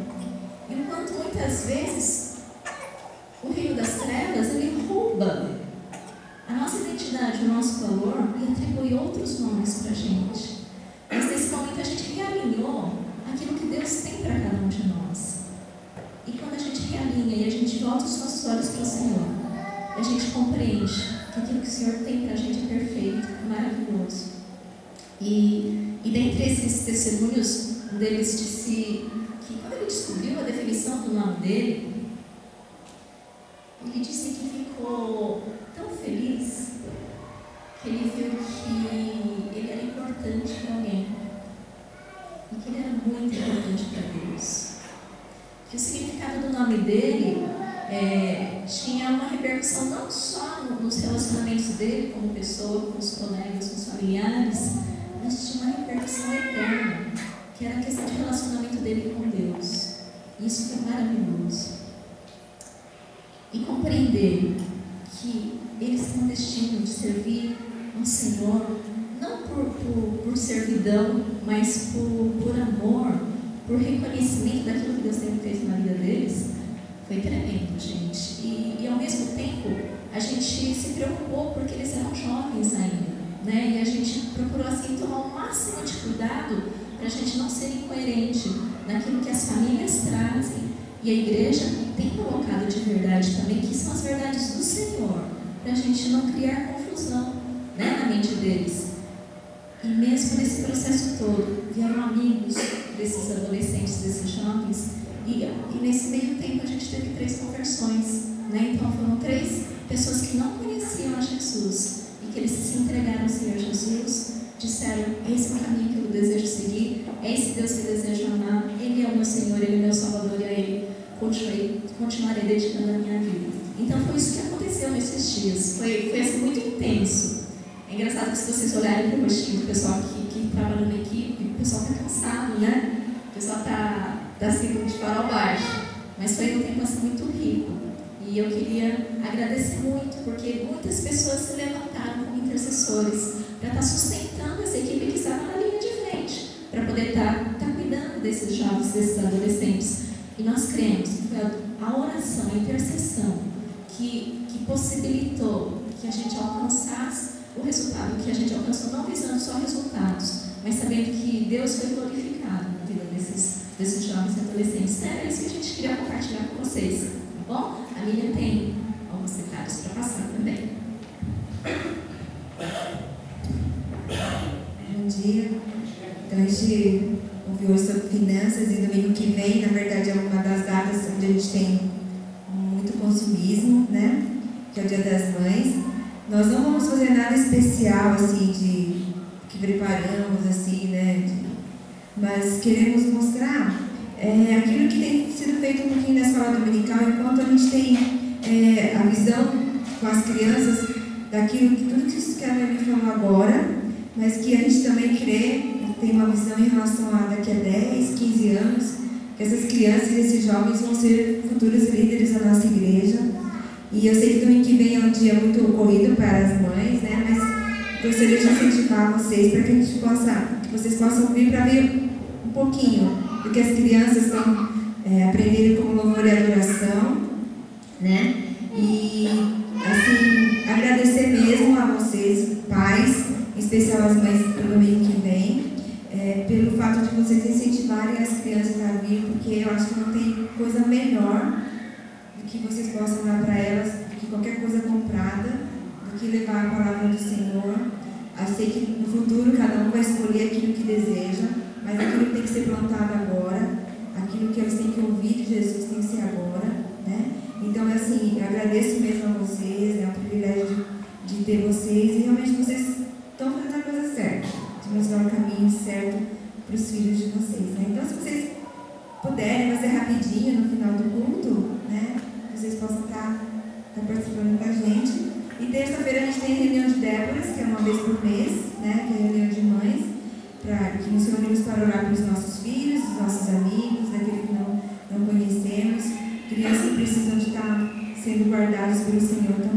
e o quanto muitas vezes o reino das trevas, ele rouba a nossa identidade, o nosso valor e atribui outros nomes para a gente. Mas nesse momento a gente realinhou aquilo que Deus tem para cada um de nós. E quando a gente realinha e a gente volta os nossos olhos para o Senhor, a gente compreende que aquilo que o Senhor tem para a gente é perfeito, maravilhoso. E dentre esses testemunhos, um deles disse que quando ele descobriu a definição do nome dele, ele disse que ficou tão feliz que ele viu que ele era importante para alguém e que ele era muito importante para Deus. Que o significado do nome dele tinha uma repercussão não só nos relacionamentos dele como pessoa, com os colegas, com os familiares, mas tinha uma repercussão eterna, que era a questão de relacionamento dele com Deus. Isso foi maravilhoso. E compreender que eles têm um destino de servir ao Senhor, não por servidão, mas por amor, por reconhecimento daquilo que Deus tem feito na vida deles, foi tremendo, gente. E ao mesmo tempo, a gente se preocupou porque eles eram jovens ainda, né? E a gente procurou assim tomar o máximo de cuidado para a gente não ser incoerente naquilo que as famílias trazem. E a igreja tem colocado de verdade também, que são as verdades do Senhor, para a gente não criar confusão, né, na mente deles. E mesmo nesse processo todo, vieram amigos desses adolescentes, desses jovens, e nesse meio tempo a gente teve 3 conversões, né? Então foram 3 pessoas que não conheciam a Jesus e que eles se entregaram ao Senhor Jesus, disseram: esse é o caminho que eu desejo seguir, é esse Deus que eu desejo amar, Ele é o meu Senhor, Ele é o meu Salvador, e a Ele continuarei dedicando a minha vida. Então foi isso que aconteceu nesses dias, foi assim, muito intenso. É engraçado que se vocês olharem para o rostinho do pessoal que trabalha na equipe, o pessoal está cansado, né? O pessoal está assim de fora ao baixo, mas foi um tempo assim muito rico. E eu queria agradecer muito, porque muitas pessoas se levantaram como intercessores para estar sustentando essa equipe que estava na linha de frente, para poder estar cuidando desses jovens, desses adolescentes. E nós cremos que foi a oração, a intercessão que possibilitou que a gente alcançasse o resultado que a gente alcançou, não visando só resultados, mas sabendo que Deus foi glorificado na vida desses jovens e adolescentes. Era isso que a gente queria compartilhar com vocês, tá bom? A Lilian tem alguns detalhes para passar também. Bom dia. Então, a gente ouviu hoje sobre finanças e domingo que vem, na verdade, é uma das datas onde a gente tem muito consumismo, né? Que é o Dia das Mães. Nós não vamos fazer nada especial, assim, que preparamos, assim, né? Mas queremos mostrar aquilo que tem sido feito um pouquinho na escola dominical, enquanto a gente tem a visão com as crianças daquilo que tudo isso que a Noemi falou agora, mas que a gente também crê, tem uma visão em relação a daqui a 10, 15 anos, que essas crianças e esses jovens vão ser futuros líderes da nossa igreja. E eu sei que domingo que vem é um dia muito corrido para as mães, né? Mas gostaria de incentivar vocês para que vocês possam vir para ver um pouquinho do que as crianças estão aprendendo como louvor e adoração, né? E assim, agradecer mesmo a vocês, pais, em especial as mães do domingo que vem, pelo fato de vocês incentivarem as crianças a vir, porque eu acho que não tem coisa melhor do que vocês possam dar para elas, do que qualquer coisa comprada, do que levar a palavra do Senhor. Eu sei que no futuro cada um vai escolher aquilo que deseja, mas aquilo que tem que ser plantado agora, aquilo que eles têm que ouvir de Jesus tem que ser agora, né? Então, assim, eu agradeço mesmo a vocês, é um privilégio de ter vocês, e realmente vocês estão fazendo a coisa certa, de mostrar o caminho certo para os filhos de vocês, né? Então, se vocês puderem, vai ser rapidinho no final do culto, né? Vocês possam estar participando com a gente. E terça-feira a gente tem a reunião de Déboras, que é uma vez por mês, né? Que é a reunião de mães, que nos reunimos para orar pelos nossos filhos, dos nossos amigos, daqueles que não conhecemos, crianças que precisam de estar sendo guardadas pelo Senhor também.